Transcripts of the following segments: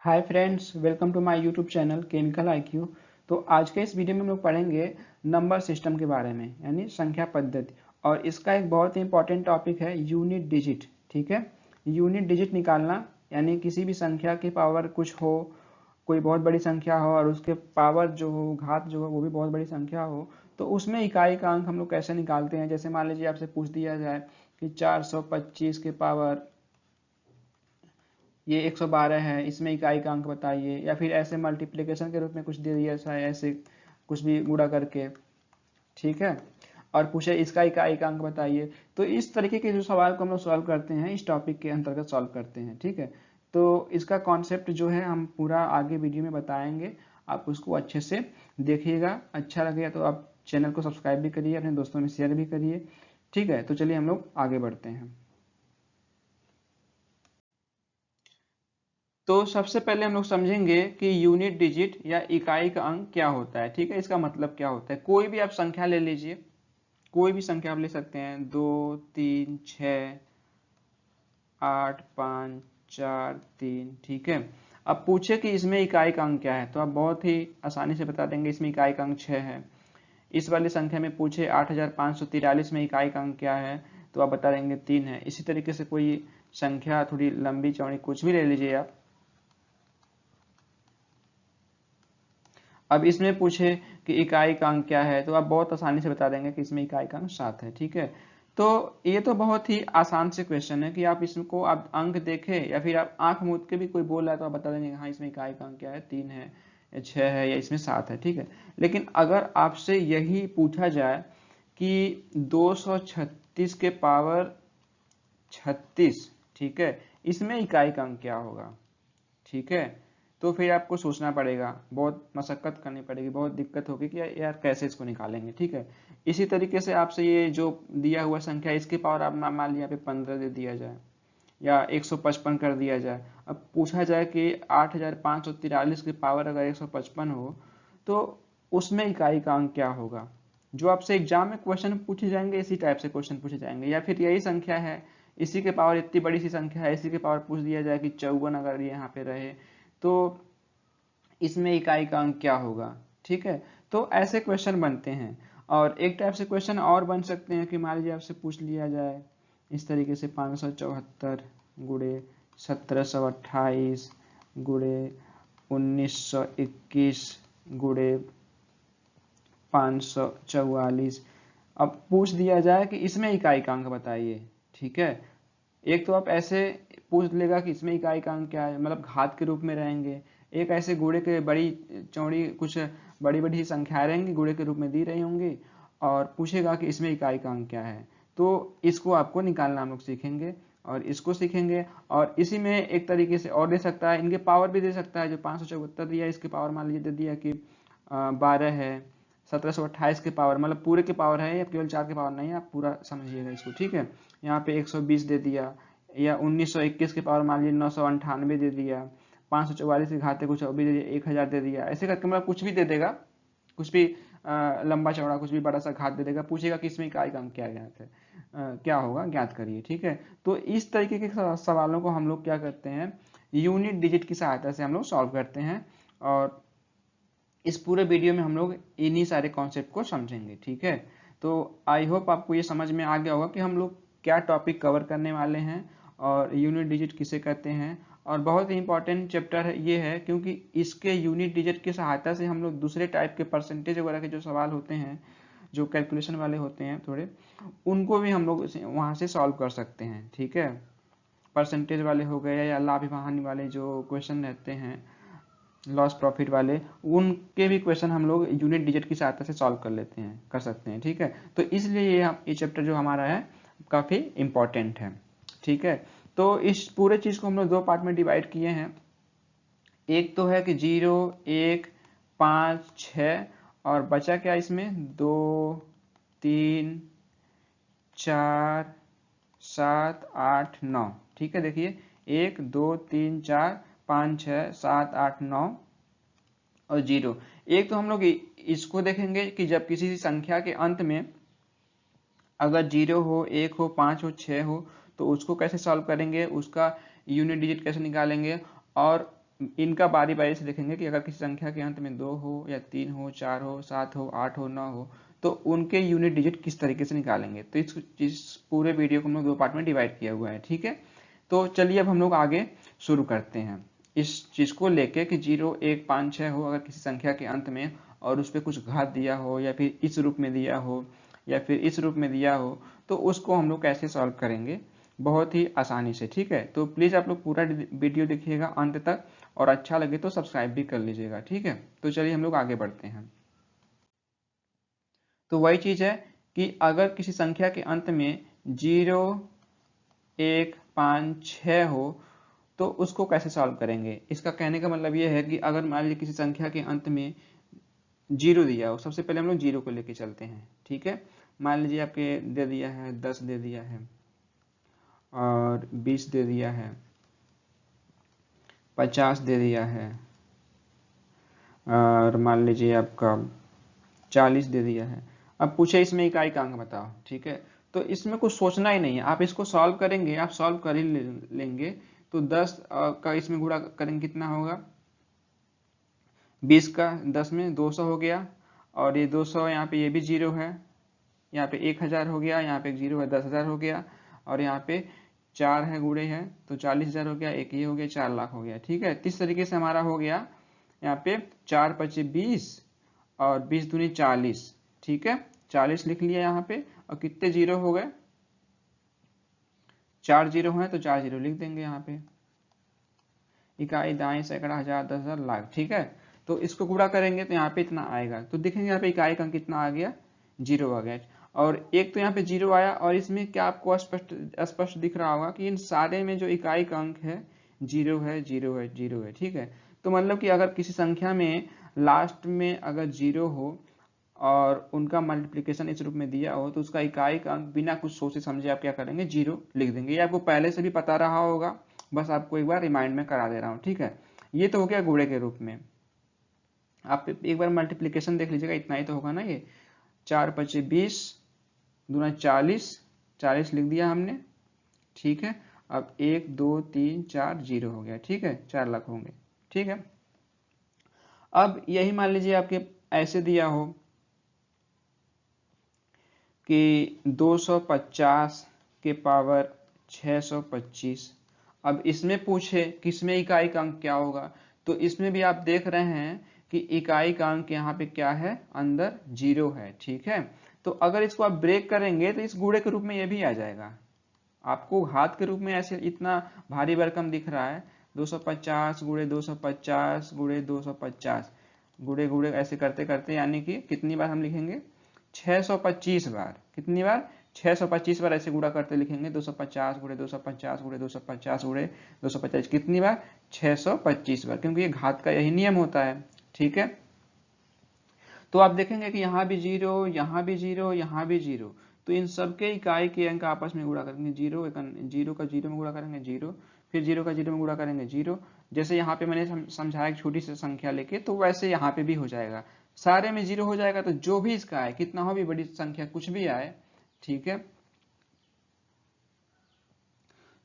Hi friends, welcome to my YouTube channel chemical IQ. तो आज के इस वीडियो में हम लोग पढ़ेंगे नंबर सिस्टम के बारे में, यानी संख्या पद्धति। और इसका एक बहुत ही इंपॉर्टेंट टॉपिक है यूनिट डिजिट। ठीक है, यूनिट डिजिट निकालना, यानी किसी भी संख्या की पावर कुछ हो, कोई बहुत बड़ी संख्या हो और उसके पावर जो हो, घात जो हो वो भी बहुत बड़ी संख्या हो, तो उसमें इकाई का अंक हम लोग कैसे निकालते हैं। जैसे मान लीजिए आपसे पूछ दिया जाए कि 425 के पावर ये 112 है, इसमें इकाई का अंक बताइए, या फिर ऐसे मल्टीप्लिकेशन के रूप में कुछ दे दिया है, ऐसे कुछ भी गुणा करके। ठीक है, और पूछे इसका इकाई का अंक बताइए। तो इस तरीके के जो सवाल को हम लोग सॉल्व करते हैं, इस टॉपिक के अंतर्गत सॉल्व करते हैं। ठीक है, तो इसका कॉन्सेप्ट जो है हम पूरा आगे वीडियो में बताएंगे, आप उसको अच्छे से देखिएगा। अच्छा लगेगा तो आप चैनल को सब्सक्राइब भी करिए, अपने दोस्तों में शेयर भी करिए। ठीक है, तो चलिए हम लोग आगे बढ़ते हैं। तो सबसे पहले हम लोग समझेंगे कि यूनिट डिजिट या इकाई का अंक क्या होता है। ठीक है, इसका मतलब क्या होता है। कोई भी आप संख्या ले लीजिए, कोई भी संख्या आप ले सकते हैं, 2, 3, 6, 8, 5, 4, 3। ठीक है, अब पूछे कि इसमें इकाई का अंक क्या है, तो आप बहुत ही आसानी से बता देंगे इसमें इकाई का अंक 6 है। इस वाली संख्या में पूछे 8543 में इकाई का अंक क्या है, तो आप बता देंगे 3 है। इसी तरीके से कोई संख्या थोड़ी लंबी चौड़ी कुछ भी ले लीजिए आप। अब इसमें पूछे कि इकाई का अंक क्या है, तो आप बहुत आसानी से बता देंगे कि इसमें इकाई का अंक 7 है। ठीक है, तो ये तो बहुत ही आसान से क्वेश्चन है कि आप इसको आप अंक देखें या फिर आप आंख मूंद के भी कोई बोल रहा है तो आप बता देंगे हाँ इसमें इकाई का अंक क्या है, 3 है या 6 है या इसमें 7 है। ठीक है, लेकिन अगर आपसे यही पूछा जाए कि 236 के पावर 36, ठीक है, इसमें इकाई का अंक क्या होगा। ठीक है, तो फिर आपको सोचना पड़ेगा, बहुत मशक्कत करनी पड़ेगी, बहुत दिक्कत होगी कि यार कैसे इसको निकालेंगे। ठीक है, इसी तरीके से आपसे ये जो दिया हुआ संख्या, इसके पावर आप मान लिया पे 15 दे दिया जाए या 155 कर दिया जाए। अब पूछा जाए कि 8543 की पावर अगर 155 हो तो उसमें इकाई का अंक क्या होगा। जो आपसे एग्जाम में क्वेश्चन पूछे जाएंगे इसी टाइप से क्वेश्चन पूछे जाएंगे, या फिर यही संख्या है, इसी के पावर इतनी बड़ी सी संख्या है, इसी के पावर पूछ दिया जाए कि 54 अगर ये यहाँ पे रहे तो इसमें इकाई का अंक क्या होगा। ठीक है, तो ऐसे क्वेश्चन बनते हैं। और एक टाइप से क्वेश्चन और बन सकते हैं कि मान लीजिए आपसे पूछ लिया जाए इस तरीके से 574 गुणे 1728 गुणे 1921 गुणे 544। अब पूछ दिया जाए कि इसमें इकाई का अंक बताइए। ठीक है, एक तो आप ऐसे पूछ लेगा कि इसमें इकाई का अंक क्या है, मतलब घात के रूप में रहेंगे। एक ऐसे गुणे के बड़ी चौड़ी कुछ बड़ी बड़ी संख्याएं रहेंगी, गुणे के रूप में दी रही होंगी, और पूछेगा कि इसमें इकाई का अंक क्या है। तो इसको आपको निकालना हम लोग सीखेंगे और इसको सीखेंगे। और इसी में एक तरीके से और दे सकता है, इनके पावर भी दे सकता है। जो 574 दिया इसके पावर मान लीजिए दे दिया कि 12 है। 1728 के पावर मतलब पूरे के पावर है, या केवल 4 के पावर नहीं है, आप पूरा समझिएगा इसको। ठीक है, यहाँ पे 120 दे दिया, या 1921 के पावर मान लीजिए 998 दे दिया, 544 के घाते कुछ भी दे दिया, 1000 दे दिया। ऐसे करके मतलब कुछ भी दे देगा, कुछ भी लंबा चौड़ा कुछ भी बड़ा सा घात दे देगा। पूछेगा कि इसमें इकाई का अंक क्या ज्ञात है, क्या होगा ज्ञात करिए। ठीक है, तो इस तरीके के सवालों को हम लोग क्या करते हैं, यूनिट डिजिट की सहायता से हम लोग सॉल्व करते हैं। और इस पूरे वीडियो में हम लोग इन्हीं सारे कॉन्सेप्ट को समझेंगे। ठीक है, तो आई होप आपको ये समझ में आ गया होगा कि हम लोग क्या टॉपिक कवर करने वाले हैं और यूनिट डिजिट किसे कहते हैं। और बहुत ही इंपॉर्टेंट चैप्टर ये है क्योंकि इसके यूनिट डिजिट की सहायता से हम लोग दूसरे टाइप के परसेंटेज वगैरह के जो सवाल होते हैं, जो कैलकुलेशन वाले होते हैं थोड़े, उनको भी हम लोग वहाँ से सॉल्व कर सकते हैं। ठीक है, परसेंटेज वाले हो गए या लाभ हानि वाले जो क्वेश्चन रहते हैं, लॉस प्रॉफिट वाले, उनके भी क्वेश्चन हम लोग यूनिट डिजिट की सहायता से सॉल्व कर लेते हैं, कर सकते हैं। ठीक है, तो इसलिए ये चैप्टर जो हमारा है काफ़ी इम्पॉर्टेंट है। ठीक है, तो इस पूरे चीज़ को हम लोग दो पार्ट में डिवाइड किए हैं। एक तो है कि 0, 1, 5, 6, और बचा क्या इसमें 2, 3, 4, 7, 8, 9। ठीक है, देखिए 1, 2, 3, 4, 5, 6, 7, 8, 9 और 0। एक तो हम लोग इसको देखेंगे कि जब किसी संख्या के अंत में अगर 0 हो, 1 हो, 5 हो, 6 हो, तो उसको कैसे सॉल्व करेंगे, उसका यूनिट डिजिट कैसे निकालेंगे। और इनका बारी बारी से देखेंगे कि अगर किसी संख्या के अंत में 2 हो या 3 हो, 4 हो, 7 हो, 8 हो, 9 हो, तो उनके यूनिट डिजिट किस तरीके से निकालेंगे। तो इस पूरे वीडियो को हम लोग 2 पार्ट में डिवाइड किया हुआ है, ठीक है। तो चलिए अब हम लोग आगे शुरू करते हैं इस चीज को लेके कि 0, 1, 5, 6 हो अगर किसी संख्या के अंत में, और उस पर कुछ घात दिया हो या फिर इस रूप में दिया हो या फिर इस रूप में दिया हो, तो उसको हम लोग कैसे सॉल्व करेंगे बहुत ही आसानी से, ठीक है। तो प्लीज आप लोग पूरा वीडियो देखिएगा अंत तक, और अच्छा लगे तो सब्सक्राइब भी कर लीजिएगा, ठीक है। तो चलिए हम लोग आगे बढ़ते हैं। तो वही चीज है कि अगर किसी संख्या के अंत में 0, 1, 5, 6 हो तो उसको कैसे सॉल्व करेंगे। इसका कहने का मतलब ये है कि अगर मान लीजिए किसी संख्या के अंत में 0 दिया हो, सबसे पहले हम लोग 0 को लेके चलते हैं, ठीक है। मान लीजिए आपके दे दिया है 10 दे दिया है, और 20 दे दिया है, 50 दे दिया है, और मान लीजिए आपका 40 दे दिया है। अब पूछे इसमें इकाई का अंक बताओ, ठीक है। तो इसमें कुछ सोचना ही नहीं है, आप इसको सॉल्व करेंगे, आप सॉल्व कर ही लेंगे। तो 10 का इसमें गुणा करेंगे कितना होगा, 20 का 10 में 200 हो गया, और ये 200 यहाँ पे ये भी 0 है, यहाँ पे 1000 हो गया, यहाँ पे 0 है 10,000 हो गया, और यहाँ पे 4 है गुणे है तो 40,000 हो गया, एक ये हो गया 4 लाख हो गया, ठीक है। इस तरीके से हमारा हो गया यहाँ पे 4 पचे 20 और 20 दूनी 40, ठीक है। 40 लिख लिया यहाँ पे, और कितने 0 हो गए, 4 0 हैं तो 4 0 लिख देंगे यहाँ पे। इकाई, दाई, सैकड़ा, हजार, 10,000, लाख, ठीक है। तो इसको गुणा करेंगे तो यहाँ पे इतना आएगा, तो देखेंगे यहाँ पे इकाई का कितना आ गया, 0 आ गया। और एक तो यहाँ पे 0 आया, और इसमें क्या आपको स्पष्ट स्पष्ट दिख रहा होगा कि इन सारे में जो इकाई का अंक है 0 है, 0 है, 0 है, ठीक है। तो मतलब कि अगर किसी संख्या में लास्ट में अगर 0 हो और उनका मल्टीप्लिकेशन इस रूप में दिया हो, तो उसका इकाई का अंक बिना कुछ सोचे समझे आप क्या करेंगे, 0 लिख देंगे। ये आपको पहले से भी पता रहा होगा, बस आपको एक बार रिमाइंड में करा दे रहा हूँ, ठीक है। ये तो हो गया गुणे के रूप में। आप एक बार मल्टीप्लिकेशन देख लीजिएगा, इतना ही तो होगा ना, ये 4 पचे 20 दूना 40, 40 लिख दिया हमने, ठीक है। अब 1 2 3 4 0 हो गया, ठीक है, 4 लाख होंगे, ठीक है। अब यही मान लीजिए आपके ऐसे दिया हो कि 250 के पावर 625। अब इसमें पूछे किसमें इकाई का अंक क्या होगा, तो इसमें भी आप देख रहे हैं कि इकाई का अंक यहाँ पे क्या है, अंदर 0 है, ठीक है। तो अगर इसको आप ब्रेक करेंगे तो इस गुणे के रूप में ये भी आ जाएगा। आपको घात के रूप में ऐसे इतना भारी भरकम दिख रहा है, 250 गुणे 250 गुणे 250 गुणे गुणे ऐसे करते करते, यानी कि कितनी बार हम लिखेंगे, 625 बार। कितनी बार, 625 बार ऐसे गुणा करते लिखेंगे, 250 गुणे 250 गुणे 250 गुणे 250, कितनी बार, 625 बार, क्योंकि ये घात का यही नियम होता है, ठीक है। तो आप देखेंगे कि यहाँ भी 0, यहाँ भी 0, यहाँ भी 0, तो इन सबके इकाई के अंक आपस में गुणा करेंगे, 0 का 0 में गुणा करेंगे 0, फिर 0 का 0 में गुणा करेंगे 0। जैसे यहाँ पे मैंने समझाया एक छोटी सी संख्या लेके, तो वैसे यहाँ पे भी हो जाएगा, सारे में 0 हो जाएगा। तो जो भी इसका आए, कितना हो भी बड़ी संख्या कुछ भी आए, ठीक है,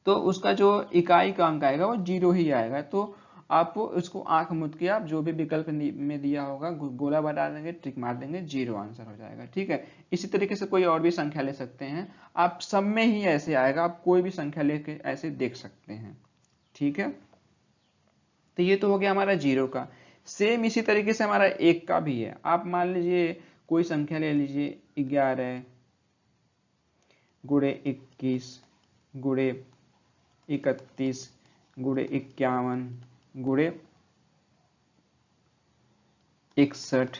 तो उसका जो इकाई का अंक आएगा वो 0 ही आएगा। तो आप उसको आंख मूंद के आप जो भी विकल्प में दिया होगा गोला बना देंगे, टिक मार देंगे, 0 आंसर हो जाएगा, ठीक है। इसी तरीके से कोई और भी संख्या ले सकते हैं आप, सब में ही ऐसे आएगा, आप कोई भी संख्या लेके ऐसे देख सकते हैं, ठीक है। तो ये तो हो गया हमारा 0 का। सेम इसी तरीके से हमारा 1 का भी है। आप मान लीजिए कोई संख्या ले लीजिए, 11 गुणे 21 गुणे 31 गुणे 51 गुणे 61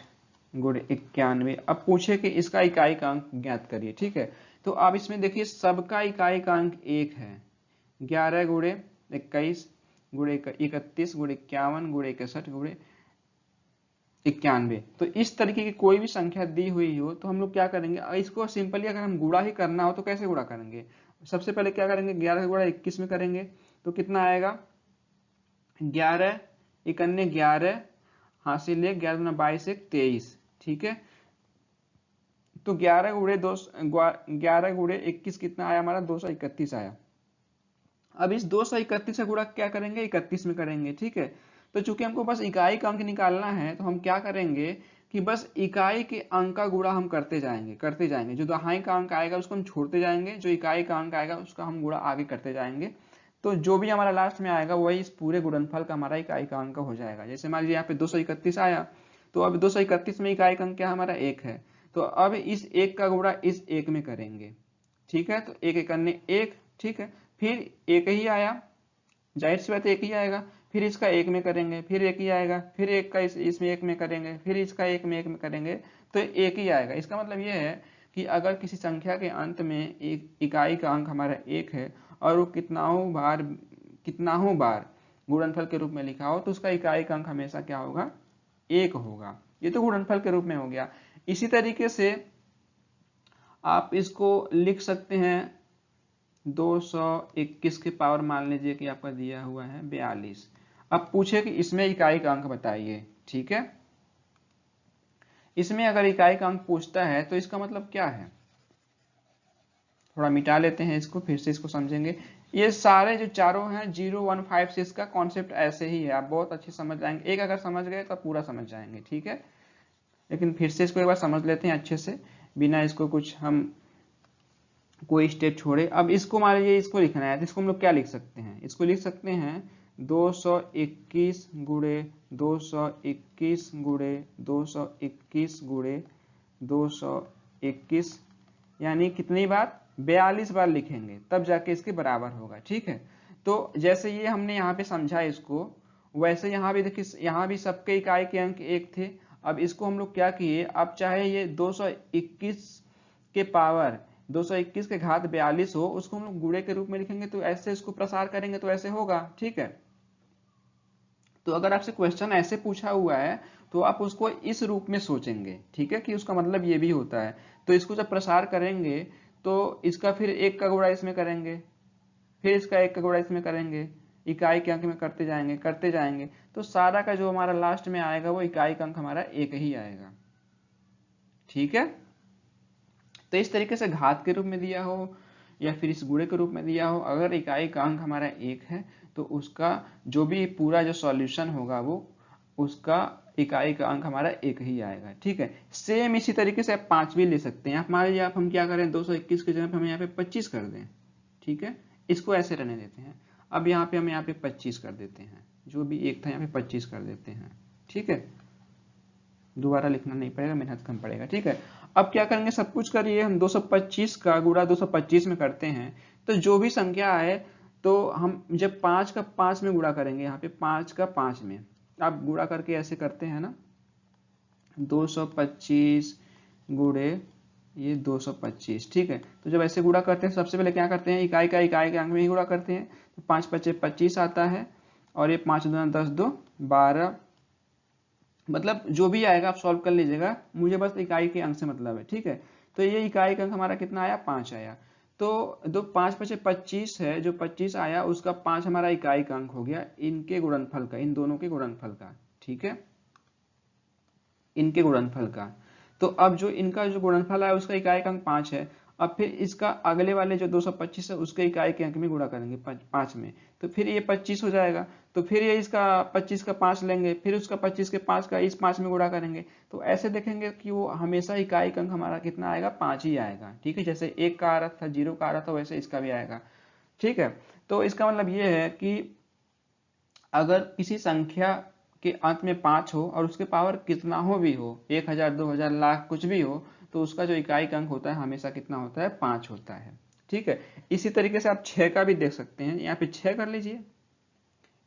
गुणे 91। अब पूछे कि इसका इकाई का अंक ज्ञात करिए, ठीक है। तो आप इसमें देखिए सबका इकाई का अंक 1 है, 11 गुणे 21 गुणे 31 गुणे 51 गुणे 61 गुणे 91। तो इस तरीके की कोई भी संख्या दी हुई हो तो हम लोग क्या करेंगे, इसको सिंपली अगर हम गुणा ही करना हो तो कैसे गुणा करेंगे, सबसे पहले क्या करेंगे, 11 गुणा 21 में करेंगे तो कितना आएगा, 11 इकन्ने 11, हासिल ले 11 दूना 22 एक 23, ठीक है। तो 11 गुणे 21 कितना आया हमारा, 231 आया। अब इस 231 का गुणा क्या करेंगे, 31 में करेंगे, ठीक है। तो चूंकि हमको बस इकाई का अंक निकालना है तो हम क्या करेंगे कि बस इकाई के अंक का गुणा हम करते जाएंगे। जो दहाई का अंक आएगा उसको हम छोड़ते जाएंगे, जो इकाई का अंक आएगा उसका हम गुणा आगे करते जाएंगे। तो जो भी हमारा लास्ट में आएगा वही इस पूरे गुणनफल का हमारा इकाई का अंक हो जाएगा। जैसे मान लीजिए यहाँ पे 231 आया, तो अब 231 में इकाई का अंक क्या हमारा 1 है, तो अब इस 1 का गुणा इस 1 में करेंगे। ठीक है, तो 1 करने 1, ठीक है, फिर 1 ही आया, जाहिर सी बात 1 ही आएगा, फिर इसका 1 में करेंगे, फिर 1 ही आएगा, फिर 1 का इसमें 1 में करेंगे, फिर इसका 1 में करेंगे, तो 1 ही आएगा। इसका मतलब ये है कि अगर किसी संख्या के अंत में एक इकाई का अंक हमारा 1 है और वो कितनाहों बार गुणनफल के रूप में लिखा हो तो उसका इकाई का अंक हमेशा क्या होगा, 1 होगा। ये तो गुणनफल के रूप में हो गया। इसी तरीके से आप इसको लिख सकते हैं 221 के पावर मान लीजिए कि आपका दिया हुआ है 42। अब पूछे कि इसमें इकाई का अंक बताइए। ठीक है, इसमें अगर इकाई का अंक पूछता है तो इसका मतलब क्या है, थोड़ा मिटा लेते हैं इसको, फिर से इसको समझेंगे। ये सारे जो चारों हैं 0 1 5 6 का कॉन्सेप्ट ऐसे ही है, आप बहुत अच्छे समझ जाएंगे। एक अगर समझ गए तो पूरा समझ जाएंगे। ठीक है, लेकिन फिर से इसको एक बार समझ लेते हैं अच्छे से, बिना इसको कुछ हम कोई स्टेप छोड़े। अब इसको मान लीजिए इसको लिखना है तो इसको हम लोग क्या लिख सकते हैं, इसको लिख सकते हैं 221 गुणे 221 गुणे 221 गुणे 221, यानी कितनी बार, 42 बार लिखेंगे तब जाके इसके बराबर होगा। ठीक है, तो जैसे ये हमने यहाँ पे समझा इसको, वैसे यहाँ भी देखिए, यहाँ भी सबके इकाई के अंक 1 थे। अब इसको हम लोग क्या किए, अब चाहे ये 221 के पावर 221 के घात 42 हो, उसको हम लोग गुणे के रूप में लिखेंगे, तो ऐसे इसको प्रसार करेंगे तो ऐसे होगा। ठीक है, तो अगर आपसे क्वेश्चन ऐसे पूछा हुआ है तो आप उसको इस रूप में सोचेंगे। ठीक है, कि उसका मतलब ये भी होता है। तो इसको जब प्रसार करेंगे तो इसका फिर 1 का गुणा इसमें करेंगे, फिर इसका 1 का गुणा इसमें करेंगे, इकाई के अंक में करते जाएंगे, तो सारा का जो हमारा लास्ट में आएगा वो इकाई का अंक हमारा 1 ही आएगा। ठीक है, तो इस तरीके से घात के रूप में दिया हो या फिर इस गुणे के रूप में दिया हो, अगर इकाई का अंक हमारा 1 है तो उसका जो भी पूरा जो सॉल्यूशन होगा वो उसका इकाई का अंक हमारा 1 ही आएगा। ठीक है, सेम इसी तरीके से आप 5 भी ले सकते हैं। आप मान लीजिए आप हम क्या करें, 221 के जगह पे हम यहाँ पे 25 कर दें। ठीक है, इसको ऐसे रहने देते हैं। अब यहाँ पे हम यहाँ पे 25 कर देते हैं, जो भी 1 था यहाँ पे 25 कर देते हैं। ठीक है, दोबारा लिखना नहीं पड़ेगा, मेहनत कम पड़ेगा। ठीक है, अब क्या करेंगे, सब कुछ करिए, हम 225 का गुणा 225 में करते हैं तो जो भी संख्या आए तो हम जब 5 का 5 में गुणा करेंगे, यहाँ पे 5 का 5 में आप गुणा करके ऐसे करते हैं ना, 225 गुणे ये 225। ठीक है, तो जब ऐसे गुणा करते हैं सबसे पहले क्या करते हैं, इकाई के अंक में ही गुणा करते हैं। तो 5 5 25 आता है और ये 5 2 10 2 12, मतलब जो भी आएगा आप सॉल्व कर लीजिएगा, मुझे बस इकाई के अंक से मतलब है। ठीक है, तो ये इकाई का अंक हमारा कितना आया, 5 आया। तो दो 5 5 25 है, जो 25 आया उसका 5 हमारा इकाई का अंक हो गया, इनके गुणनफल का, इन दोनों के गुणनफल का। ठीक है, इनके गुणनफल का। तो अब जो इनका जो गुणनफल है उसका इकाई का अंक 5 है। अब फिर इसका अगले वाले जो 225 है उसके इकाई के अंक में गुणा करेंगे 5 में, तो फिर ये 25 हो जाएगा। तो फिर ये इसका 25 का 5 लेंगे, फिर उसका 25 के 5 का इस 5 में गुणा करेंगे, तो ऐसे देखेंगे कि वो हमेशा इकाई का अंक हमारा कितना आएगा, 5 ही आएगा। ठीक है, जैसे 1 का आ रहा था, 0 का आ रहा था, वैसे इसका भी आएगा। ठीक है, तो इसका मतलब ये है कि अगर किसी संख्या के अंत में 5 हो और उसके पावर कितना हो भी हो, 1000 2000 लाख कुछ भी हो, तो उसका जो इकाई का अंक होता है हमेशा कितना होता है, 5 होता है। ठीक है, इसी तरीके से आप 6 का भी देख सकते हैं। यहाँ पे 6 कर लीजिए,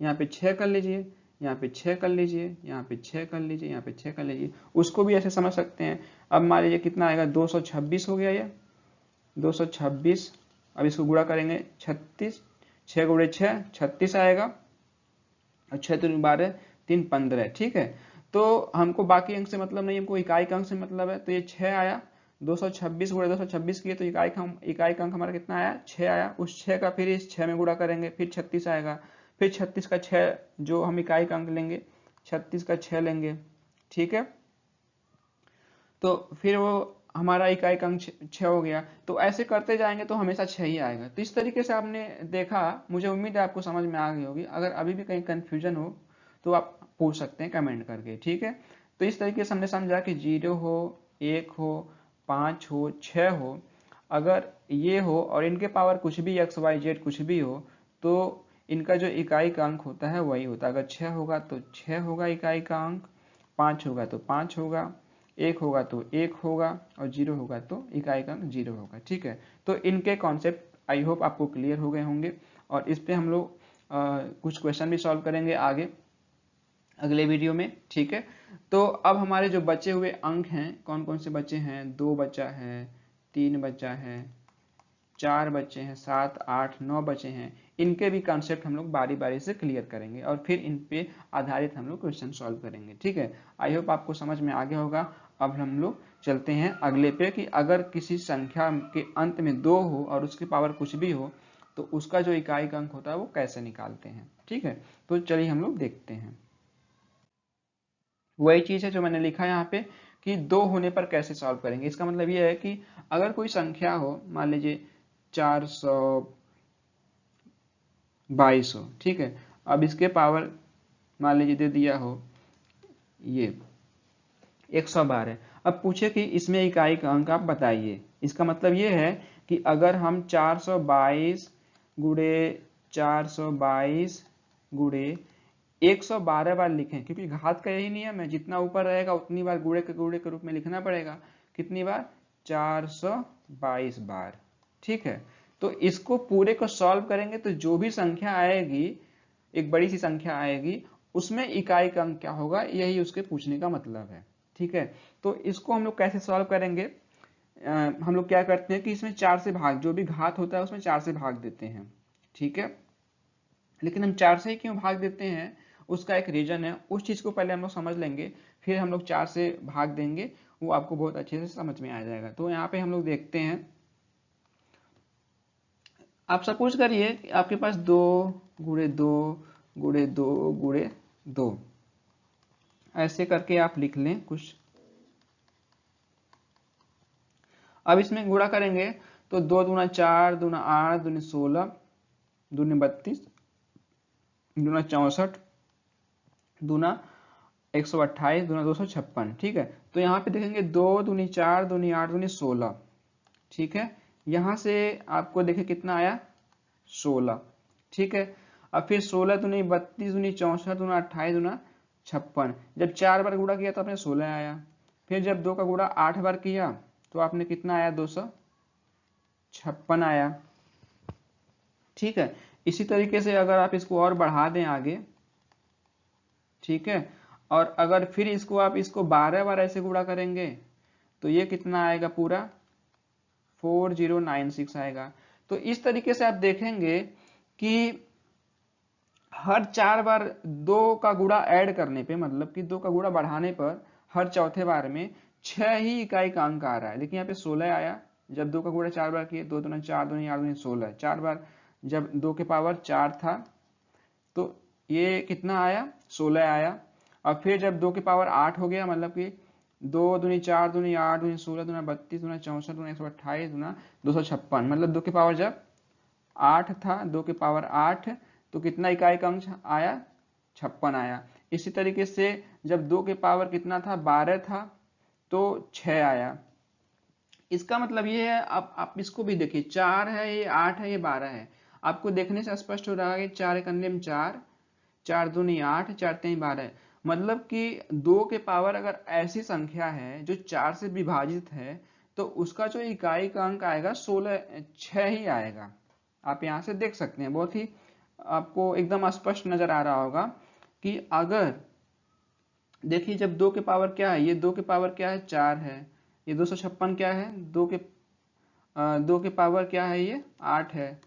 यहाँ पे 6 कर लीजिए, यहाँ पे 6 कर लीजिए, यहाँ पे 6 कर लीजिए, यहाँ पे 6 कर लीजिए, उसको भी ऐसे समझ सकते हैं। अब मान लीजिए कितना आएगा, 226 हो गया ये 226। अब इसको गुणा करेंगे 36, 6 गुणे 6 36 आएगा, और 6 3 12 3 15। ठीक है, तो हमको बाकी अंक से मतलब नहीं, हमको इकाई का अंक से मतलब है। तो ये 6 आया, 226 गुणे 226 किए तो इकाई का अंक हमारा कितना आया, 6 आया। उस 6 का फिर इस 6 में गुणा करेंगे, फिर 36 आएगा, फिर 36 का 6 जो हम इकाई का अंक लेंगे, 36 का 6 लेंगे। ठीक है, तो फिर वो हमारा इकाई का अंक 6 हो गया। तो ऐसे करते जाएंगे तो हमेशा 6 ही आएगा। तो इस तरीके से आपने देखा, मुझे उम्मीद है आपको समझ में आ गई होगी। अगर अभी भी कहीं कंफ्यूजन हो तो आप पूछ सकते हैं कमेंट करके, ठीक है। तो इस तरीके से हमने समझा कि 0 हो, 1 हो, 5 हो, 6 हो, अगर ये हो और इनके पावर कुछ भी x y z कुछ भी हो तो इनका जो इकाई का अंक होता है वही होता है। अगर 6 होगा तो 6 होगा इकाई का अंक, 5 होगा तो 5 होगा, 1 होगा तो 1 होगा और 0 होगा तो इकाई का अंक 0 होगा, ठीक है। तो इनके कॉन्सेप्ट आई होप आपको क्लियर हो गए होंगे और इस पे हम लोग कुछ क्वेश्चन भी सॉल्व करेंगे आगे अगले वीडियो में, ठीक है। तो अब हमारे जो बचे हुए अंक हैं कौन कौन से बचे हैं, 2 बचा है, 3 बचा है, 4 बचे हैं, 7, 8, 9 बचे हैं। इनके भी कॉन्सेप्ट हम लोग बारी बारी से क्लियर करेंगे और फिर इन पे आधारित हम लोग क्वेश्चन सॉल्व करेंगे, ठीक है। आई होप आपको समझ में आ गया होगा। अब हम लोग चलते हैं अगले पे कि अगर किसी संख्या के अंत में 2 हो और उसकी पावर कुछ भी हो तो उसका जो इकाई का अंक होता है वो कैसे निकालते हैं, ठीक है। तो चलिए हम लोग देखते हैं। वही चीज है जो मैंने लिखा है यहाँ पे कि 2 होने पर कैसे सॉल्व करेंगे। इसका मतलब ये है कि अगर कोई संख्या हो, मान लीजिए 422 हो, ठीक है। अब इसके पावर मान लीजिए दे दिया हो ये 112। अब पूछे कि इसमें इकाई का अंक आप बताइए। इसका मतलब ये है कि अगर हम 422 गुणे 422 गुणे 112 बार लिखें, क्योंकि घात का यही नियम है, जितना ऊपर रहेगा उतनी बार गुणे के रूप में लिखना पड़ेगा। कितनी बार, 422 बार, ठीक है। तो इसको पूरे को सॉल्व करेंगे तो जो भी संख्या आएगी, एक बड़ी सी संख्या आएगी, उसमें इकाई का अंक क्या होगा, यही उसके पूछने का मतलब है, ठीक है। तो इसको हम लोग कैसे सॉल्व करेंगे, हम लोग क्या करते हैं कि इसमें 4 से भाग, जो भी घात होता है उसमें 4 से भाग देते हैं, ठीक है। लेकिन हम 4 से ही क्यों भाग देते हैं, उसका एक रीजन है। उस चीज को पहले हम लोग समझ लेंगे, फिर हम लोग 4 से भाग देंगे, वो आपको बहुत अच्छे से समझ में आ जाएगा। तो यहाँ पे हम लोग देखते हैं, आप सपोज करिए कि आपके पास 2 गुणे 2 गुणे 2 गुणे 2 ऐसे करके आप लिख लें कुछ। अब इसमें गुणा करेंगे तो 2 दूना 4, दूना 8, दूनी 16, दूनी 32, दूना 64, दूना 128, दूना 256, ठीक है। तो यहाँ पे देखेंगे 2 दूनी 4, दूनी 8, दूनी 16, ठीक है। यहाँ से आपको देखे कितना आया, 16, ठीक है। अब फिर 16 दूनी 32, दूनी 64, दूना 28, दूना 56, जब 4 बार गुणा किया तो आपने 16 आया। फिर जब 2 का गुणा 8 बार किया तो आपने कितना आया, 256 आया, ठीक है। इसी तरीके से अगर आप इसको और बढ़ा दें आगे, ठीक है, और अगर फिर इसको आप इसको 12 बार ऐसे गुणा करेंगे तो ये कितना आएगा, पूरा 4096 आएगा। तो इस तरीके से आप देखेंगे कि हर 4 बार 2 का गुणा ऐड करने पे, मतलब कि 2 का गुणा बढ़ाने पर हर चौथे बार में 6 ही इकाई का अंक आ रहा है। लेकिन यहाँ पे 16 आया, जब 2 का गुणा 4 बार किए, 2 दूना 4, दूनी 8, दूनी 16, 4 बार जब 2 के पावर 4 था तो ये कितना आया, 16 आया। और फिर जब 2 के पावर 8 हो गया, मतलब कि 2 दूनी 4, दूनी 8, दूनी 16, दूना 32, दूना 64, दूना 128, दूना 256, मतलब 2 के पावर जब 8 था, 2 के पावर 8, तो कितना इकाई का अंक आया, 56 आया। इसी तरीके से जब 2 के पावर कितना था, 12 था, तो 6 आया। इसका मतलब ये है, अब आप इसको भी देखिए, 4 है, ये 8 है, ये 12 है। आपको देखने से स्पष्ट हो रहा है कि 4 एक अन्य में 4, 4 दूनी 8, 4 तीन 12, मतलब कि 2 के पावर अगर ऐसी संख्या है जो 4 से विभाजित है तो उसका जो इकाई का अंक आएगा 6 ही आएगा। आप यहाँ से देख सकते हैं, बहुत ही आपको एकदम स्पष्ट नजर आ रहा होगा कि अगर देखिए, जब 2 के पावर क्या है, ये 2 के पावर क्या है, 4 है, ये 256 क्या है, 2 के पावर क्या है, ये 8 है,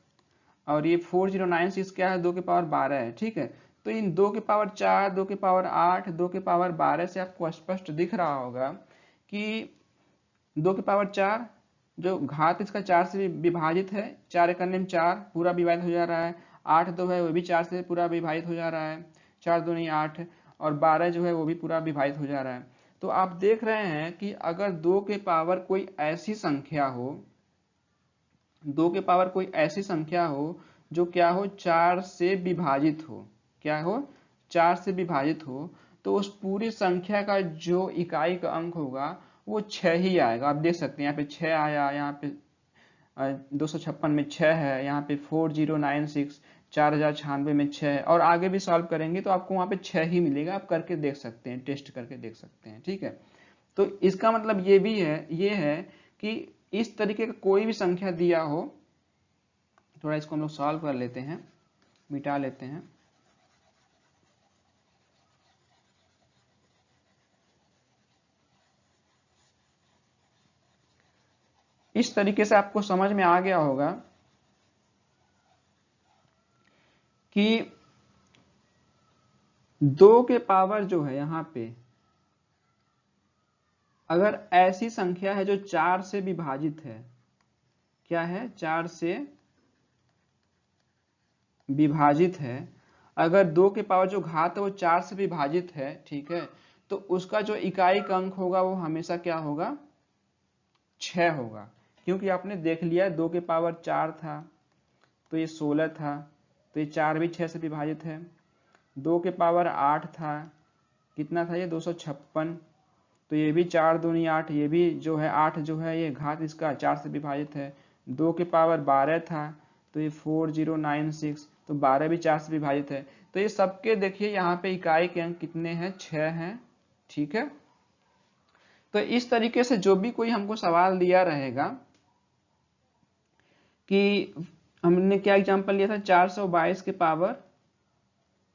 और ये 4096 क्या है, 2 के पावर 12 है, ठीक है। तो इन 2 के पावर 4, 2 के पावर 8, 2 के पावर 12 से आपको स्पष्ट दिख रहा होगा कि 2 के पावर 4 जो घात इसका 4 से विभाजित है, 4 एक अन्य में 4 पूरा विभाजित हो जा रहा है, 8 2 है वो भी 4 से पूरा विभाजित हो जा रहा है, 4 दूनी 8, और 12 जो है वो भी पूरा विभाजित हो जा रहा है। तो आप देख रहे हैं कि अगर 2 के पावर कोई ऐसी संख्या हो, 2 के पावर कोई ऐसी संख्या हो जो क्या हो, 4 से विभाजित हो, क्या हो, 4 से विभाजित हो तो उस पूरी संख्या का जो इकाई का अंक होगा वो 6 ही आएगा। आप देख सकते हैं यहाँ पे 6 आया, यहाँ पे 256 में 6 है, यहाँ पे 4096 4096 में 6 है, और आगे भी सॉल्व करेंगे तो आपको वहाँ पे 6 ही मिलेगा। आप करके देख सकते हैं, टेस्ट करके देख सकते हैं, ठीक है। तो इसका मतलब ये भी है, ये है कि इस तरीके का कोई भी संख्या दिया हो, थोड़ा इसको हम लोग सॉल्व कर लेते हैं, मिटा लेते हैं। इस तरीके से आपको समझ में आ गया होगा कि 2 के पावर जो है यहाँ पे, अगर ऐसी संख्या है जो 4 से विभाजित है, क्या है, 4 से विभाजित है, अगर 2 के पावर जो घात है वो 4 से विभाजित है, ठीक है, तो उसका जो इकाई का अंक होगा वो हमेशा क्या होगा, 6 होगा। क्योंकि आपने देख लिया 2 के पावर 4 था तो ये 16 था, तो ये 4 भी 6 से विभाजित है। 2 के पावर 8 था, कितना था ये, 256, तो ये भी 4 दूनी 8, ये भी जो है 8 जो है ये घात इसका 4 से विभाजित है। 2 के पावर 12 था तो ये 4096, तो 12 भी 4 से विभाजित है। तो ये सबके देखिए यहाँ पे इकाई के अंक कितने हैं, 6 हैं, ठीक है। तो इस तरीके से जो भी कोई हमको सवाल दिया रहेगा कि हमने क्या एग्जांपल लिया था, 422 के पावर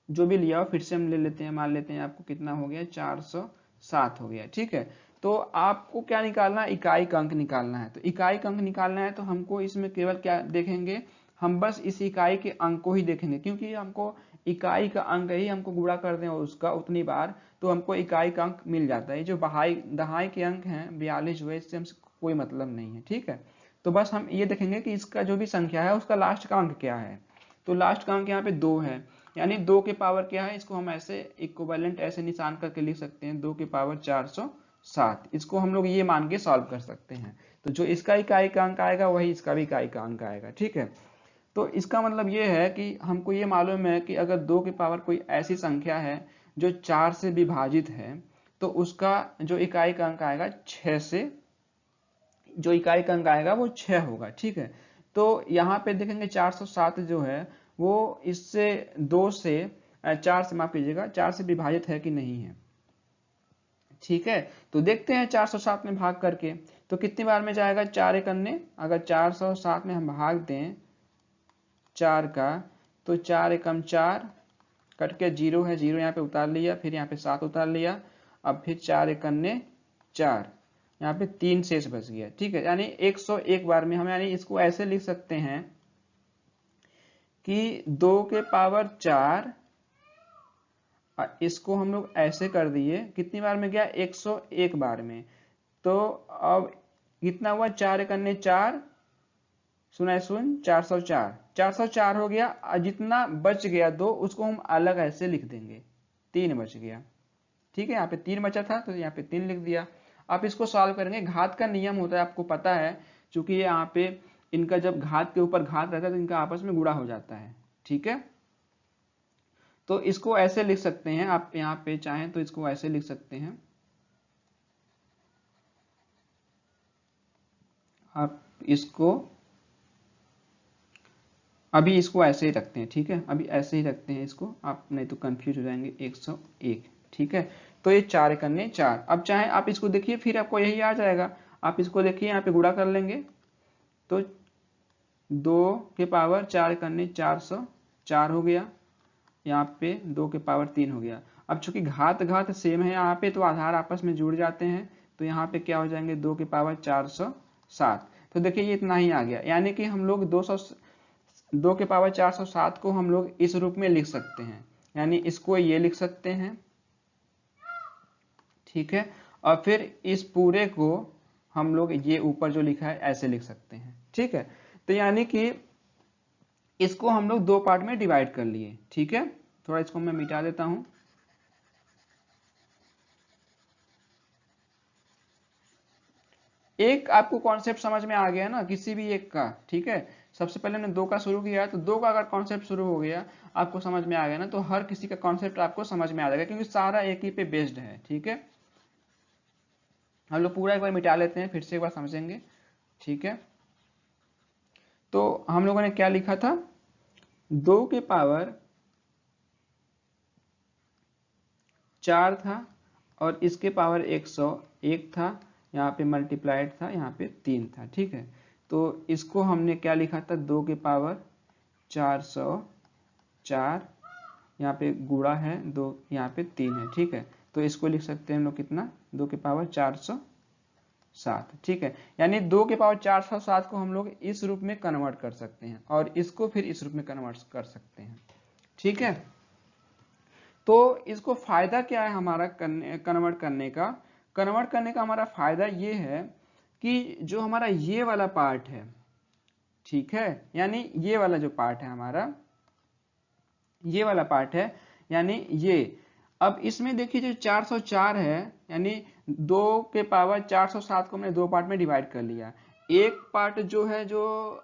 जो भी लिया हो, फिर से हम ले लेते हैं, मान लेते हैं आपको कितना हो गया, 407 हो गया, ठीक है। तो आपको क्या निकालना है, इकाई का अंक निकालना है। तो इकाई का अंक निकालना है तो हमको इसमें केवल क्या देखेंगे, हम बस इस इकाई के अंक को ही देखेंगे, क्योंकि हमको इकाई का अंक ही हमको गुणा कर दें और उसका उतनी बार, तो हमको इकाई का अंक मिल जाता है। जो दहाई के अंक हैं 42 हुए, इससे हमसे कोई मतलब नहीं है, ठीक है। तो बस हम ये देखेंगे कि इसका जो भी संख्या है उसका लास्ट का अंक क्या है। तो लास्ट का अंक यहाँ पे 2 है, यानी 2 के पावर क्या है, इसको हम ऐसे इक्विवेलेंट ऐसे निशान करके लिख सकते हैं, 2 के पावर 407। इसको हम लोग ये मान के सॉल्व कर सकते हैं। तो जो इसका इकाई का अंक आएगा वही इसका भी इकाई का अंक आएगा, ठीक है। तो इसका मतलब ये है कि हमको ये मालूम है कि अगर 2 के पावर कोई ऐसी संख्या है जो 4 से विभाजित है तो उसका जो इकाई का अंक आएगा 6 से, जो इकाई का अंक आएगा वो 6 होगा, ठीक है। तो यहाँ पे देखेंगे 407 जो है वो इससे 2 से 4 से, माफ कीजिएगा, 4 से विभाजित है कि नहीं है, ठीक है। तो देखते हैं 407 में भाग करके तो कितनी बार में जाएगा, 4 एक अन्य, अगर 407 में हम भाग दें 4 का तो 4 एकम 4, कट के 0 है, 0 यहाँ पे उतार लिया, फिर यहाँ पे 7 उतार लिया, अब फिर 4 एक अन्य 4, यहाँ पे 3 शेष बच गया, ठीक है। यानी 101 बार में हम, यानी इसको ऐसे लिख सकते हैं कि 2 के पावर 4, इसको हम लोग ऐसे कर दिए, कितनी बार में गया, 101 बार में। तो अब कितना हुआ, 4 एक अन्य 4, सुना है सुन, 404, 404 हो गया। जितना बच गया 2 उसको हम अलग ऐसे लिख देंगे, 3 बच गया, ठीक है। यहाँ पे 3 बचा था तो यहाँ पे 3 लिख दिया। आप इसको सॉल्व करेंगे, घात का नियम होता है, आपको पता है, क्योंकि ये यहाँ पे इनका जब घात के ऊपर घात रहता है तो इनका आपस में गुणा हो जाता है, ठीक है। तो इसको ऐसे लिख सकते हैं, आप यहाँ पे चाहें तो इसको ऐसे लिख सकते हैं, आप इसको अभी इसको ऐसे ही रखते हैं, ठीक है, अभी ऐसे ही रखते हैं इसको, आप नहीं तो कंफ्यूज हो जाएंगे। 101, ठीक है। तो ये 4 करने 4, अब चाहे आप इसको देखिए, फिर आपको यही आ जाएगा। आप इसको देखिए, यहाँ पे गुणा कर लेंगे तो 2 के पावर 4 करने 404 हो गया, यहाँ पे 2 के पावर 3 हो गया। अब चूंकि घात घात सेम है यहाँ पे, तो आधार आपस में जुड़ जाते हैं, तो यहाँ पे क्या हो जाएंगे, 2 के पावर 407। तो देखिए ये इतना ही आ गया, यानी कि हम लोग 2 के पावर 407 को हम लोग इस रूप में लिख सकते हैं, यानी इसको ये लिख सकते हैं, ठीक है। और फिर इस पूरे को हम लोग ये ऊपर जो लिखा है ऐसे लिख सकते हैं, ठीक है। तो यानी कि इसको हम लोग 2 पार्ट में डिवाइड कर लिए, ठीक है। थोड़ा इसको मैं मिटा देता हूं। एक आपको कॉन्सेप्ट समझ में आ गया ना किसी भी एक का, ठीक है। सबसे पहले हमने 2 का शुरू किया, तो 2 का अगर कॉन्सेप्ट शुरू हो गया, आपको समझ में आ गया ना, तो हर किसी का कॉन्सेप्ट आपको समझ में आ जाएगा, क्योंकि सारा एक ही पे बेस्ड है। ठीक है, हम लोग पूरा एक बार मिटा लेते हैं, फिर से एक बार समझेंगे। ठीक है, तो हम लोगों ने क्या लिखा था, 2 के पावर 4 था और इसके पावर 101 था, यहाँ पे मल्टीप्लाइड था, यहाँ पे 3 था। ठीक है, तो इसको हमने क्या लिखा था, 2 के पावर 404, यहाँ पे गुणा है 2, यहाँ पे 3 है। ठीक है, तो इसको लिख सकते हैं हम लोग कितना, 2 के पावर 407। ठीक है, यानी 2 के पावर 407 को हम लोग इस रूप में कन्वर्ट कर सकते हैं और इसको फिर इस रूप में कन्वर्ट कर सकते हैं। ठीक है, तो इसको फायदा क्या है हमारा कन्वर्ट करने का, कन्वर्ट करने का हमारा फायदा ये है कि जो हमारा ये वाला पार्ट है, ठीक है, यानी ये वाला जो पार्ट है हमारा, ये वाला पार्ट है, यानी ये, अब इसमें देखिए जो 404 है, यानी 2 के पावर 407 को हमने 2 पार्ट में डिवाइड कर लिया। एक पार्ट जो है, जो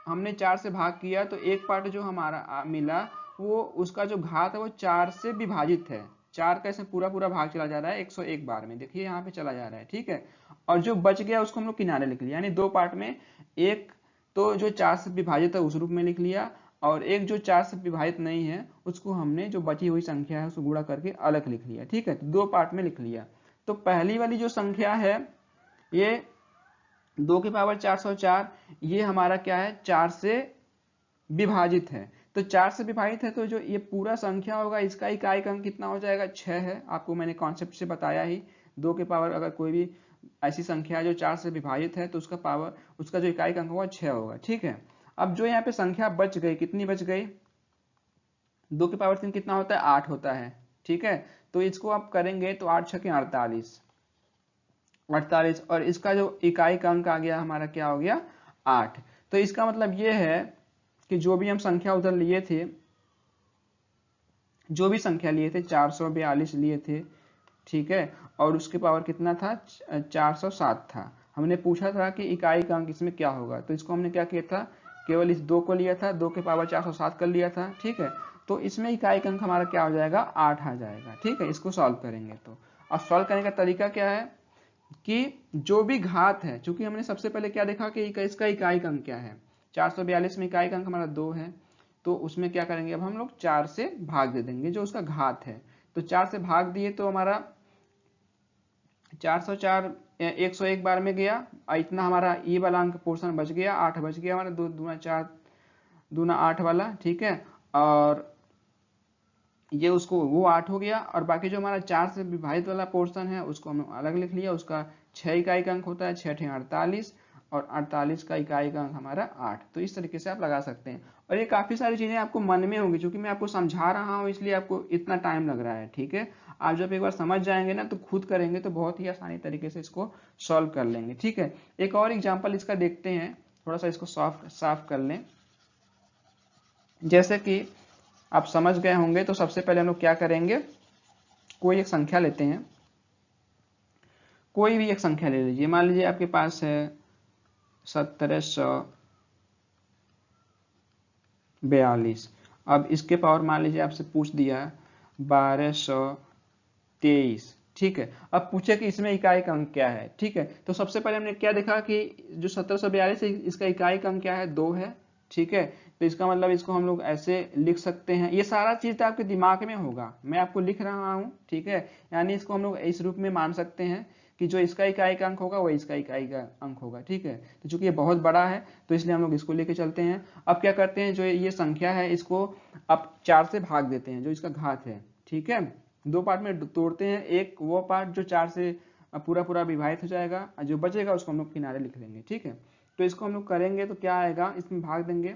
हमने 4 से भाग किया, तो एक पार्ट जो हमारा मिला, वो उसका जो घात है वो 4 से विभाजित है। 4 का इसमें पूरा पूरा भाग चला जा रहा है 101 बार में, देखिए यहाँ पे चला जा रहा है। ठीक है, और जो बच गया उसको हम लोग किनारे लिख लिया, यानी 2 पार्ट में, एक तो जो 4 से विभाजित है उस रूप में लिख लिया, और एक जो 4 से विभाजित नहीं है उसको हमने, जो बची हुई संख्या है उसको गुणा करके अलग लिख लिया। ठीक है, तो 2 पार्ट में लिख लिया। तो पहली वाली जो संख्या है, ये 2 के पावर 404, ये हमारा क्या है, 4 से विभाजित है। तो 4 से विभाजित है, तो जो ये पूरा संख्या होगा इसका इकाई अंक कितना हो जाएगा, 6 है। आपको मैंने कॉन्सेप्ट से बताया ही, 2 के पावर अगर कोई भी ऐसी संख्या है जो 4 से विभाजित है, तो उसका पावर, उसका जो इकाई अंक होगा 6 होगा। ठीक है, अब जो यहाँ पे संख्या बच गई, कितनी बच गई, 2 के पावर 3 कितना होता है, 8 होता है। ठीक है, तो इसको आप करेंगे तो 8 छके 48, और इसका जो इकाई का अंक आ गया हमारा, क्या हो गया, 8। तो इसका मतलब ये है कि जो भी हम संख्या उधर लिए थे, जो भी संख्या लिए थे 442 लिए थे, ठीक है, और उसके पावर कितना था, 407 था। हमने पूछा था कि इकाई का अंक इसमें क्या होगा, तो इसको हमने क्या किया था, केवल इस 2 को लिया था, 2 के पावर 407 कर लिया था। ठीक है, तो इसमें इकाई का अंक हमारा क्या हो जाएगा, 8 आ जाएगा। ठीक है, इसको सॉल्व करेंगे तो, अब सॉल्व करने का तरीका क्या है कि जो भी घात है, चूंकि हमने सबसे पहले क्या देखा कि इसका इकाई अंक क्या है, 442 में इकाई अंक हमारा 2 है, तो उसमें क्या करेंगे, अब हम लोग 4 से भाग दे देंगे जो उसका घात है। तो 4 से भाग दिए तो हमारा 404 101 बार में गया, इतना हमारा ये वाला अंक पोर्शन बच गया, 8 बच गया हमारा, 2 दूना 4 दूना 8 वाला। ठीक है, और ये उसको वो 8 हो गया, और बाकी जो हमारा 4 से विभाजित वाला पोर्शन है उसको हम अलग लिख लिया, उसका 6 इकाई का अंक होता है, 6 × 48, और 48 का इकाई का अंक हमारा 8। तो इस तरीके से आप लगा सकते हैं, और ये काफ़ी सारी चीज़ें आपको मन में होंगी, क्योंकि मैं आपको समझा रहा हूँ इसलिए आपको इतना टाइम लग रहा है। ठीक है, आप जब एक बार समझ जाएंगे ना, तो खुद करेंगे तो बहुत ही आसानी तरीके से इसको सॉल्व कर लेंगे। ठीक है, एक और एग्जाम्पल इसका देखते हैं, थोड़ा सा इसको साफ कर लें। जैसे कि आप समझ गए होंगे, तो सबसे पहले हम लोग क्या करेंगे, कोई एक संख्या लेते हैं, कोई भी एक संख्या ले लीजिए, मान लीजिए आपके पास है 1742। अब इसके पावर मान लीजिए आपसे पूछ दिया 1223। ठीक है, अब पूछे कि इसमें इकाई का अंक क्या है। ठीक है, तो सबसे पहले हमने क्या देखा कि जो 1742 है इसका इकाई का अंक क्या है, 2 है। ठीक है, तो इसका मतलब इसको हम लोग ऐसे लिख सकते हैं, ये सारा चीज तो आपके दिमाग में होगा, मैं आपको लिख रहा हूँ। ठीक है, यानी इसको हम लोग इस रूप में मान सकते हैं कि जो इसका इकाई का अंक होगा वो इसका इकाई का अंक होगा। ठीक है, तो चूंकि ये बहुत बड़ा है तो इसलिए हम लोग इसको लेके चलते हैं। अब क्या करते हैं, जो ये संख्या है इसको अब 4 से भाग देते हैं, जो इसका घात है। ठीक है, 2 पार्ट में तोड़ते हैं, एक वो पार्ट जो 4 से पूरा पूरा विभाजित हो जाएगा, और जो बचेगा उसको हम लोग किनारे लिख देंगे। ठीक है, तो इसको हम लोग करेंगे तो क्या आएगा, इसमें भाग देंगे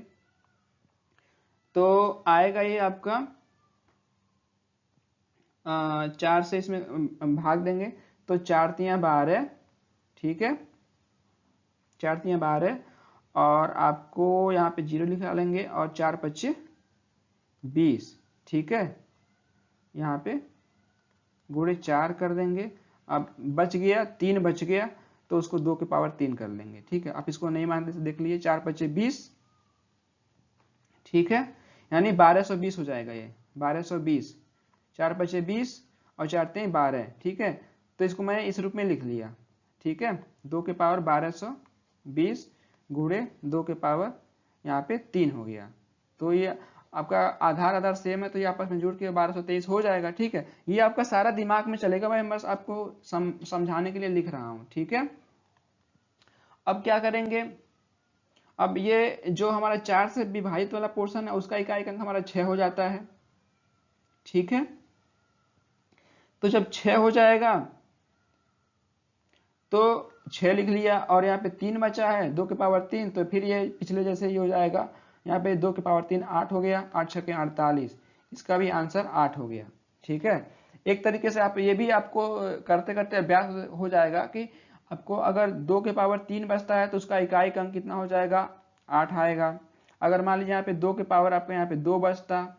तो आएगा ये आपका 4 से इसमें भाग देंगे तो 4 × 12। ठीक है, 4 × 12, और आपको यहाँ पे 0 लिखा लेंगे, और 4 × 25 20। ठीक है, यहाँ पे गुणे 4 कर देंगे। अब बच गया 3 बच गया, तो उसको 2 के पावर 3 कर लेंगे। ठीक है, आप इसको नहीं मानते तो देख लीजिए, 4 × 25 20, ठीक है, यानी 1220 हो जाएगा ये 1220, 4 5 20 और 4 3 12, ठीक है। तो इसको मैं इस रूप में लिख लिया, ठीक है, 2 के पावर 1220 गुणे 2 के पावर यहाँ पे 3 हो गया। तो ये आपका आधार आधार सेम है तो ये आपस में जुड़ के 1223 हो जाएगा, ठीक है। ये आपका सारा दिमाग में चलेगा, मैं बस आपको समझाने के लिए लिख रहा हूँ, ठीक है। अब क्या करेंगे, अब ये जो हमारा 4 से विभाजित वाला पोर्शन है उसका इकाई अंक हमारा 6 हो जाता है, ठीक है। तो जब 6 हो जाएगा तो 6 लिख लिया, और यहाँ पे 3 बचा है 2 के पावर 3, तो फिर ये पिछले जैसे ही हो जाएगा, यहाँ पे 2 के पावर 3 8 हो गया, 8 छके 48, इसका भी आंसर 8 हो गया, ठीक है। एक तरीके से आप ये भी आपको करते करते अभ्यास हो जाएगा कि आपको अगर 2 के पावर 3 बचता है तो उसका इकाई अंक कितना हो जाएगा, 8 आएगा। अगर मान लीजिए यहाँ पे 2 के पावर आपको यहाँ पे 2 बचता,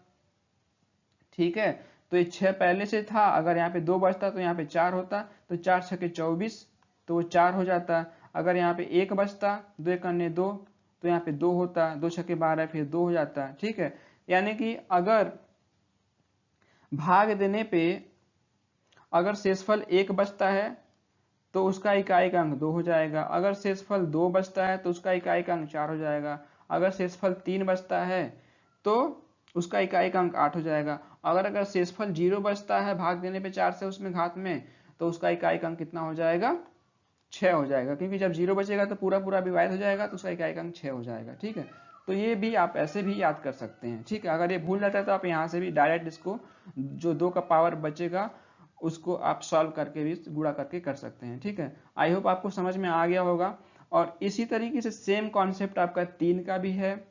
ठीक है, तो ये 6 पहले से था, अगर यहाँ पे 2 बचता तो यहाँ पे 4 होता, तो 4 छके 24, तो वो 4 हो जाता। अगर यहाँ पे 1 बचता, 2 एक अन्य 2, तो यहाँ पे 2 होता, 2 छके 12, फिर 2 हो जाता, ठीक है। यानी कि अगर भाग देने पे अगर शेषफल 1 बचता है तो उसका इकाई अंक 2 हो जाएगा, अगर शेषफल 2 बचता है तो उसका इकाई अंक 4 हो जाएगा, अगर शेषफल 3 बचता है तो उसका इकाई अंक 8 हो जाएगा, अगर शेषफल 0 बचता है भाग देने पे 4 से उसमें घात में, तो उसका इकाई अंक कितना हो जाएगा, 6 हो जाएगा, क्योंकि जब 0 बचेगा तो पूरा पूरा विभाजित हो जाएगा तो उसका इकाई अंक 6 हो जाएगा, ठीक है। तो ये भी आप ऐसे भी याद कर सकते हैं, ठीक है। अगर ये भूल जाता है तो आप यहाँ से भी डायरेक्ट इसको जो 2 का पावर बचेगा उसको आप सॉल्व करके भी गुणा करके कर सकते हैं, ठीक है। आई होप आपको समझ में आ गया होगा। और इसी तरीके से सेम कॉन्सेप्ट आपका 3 का भी है,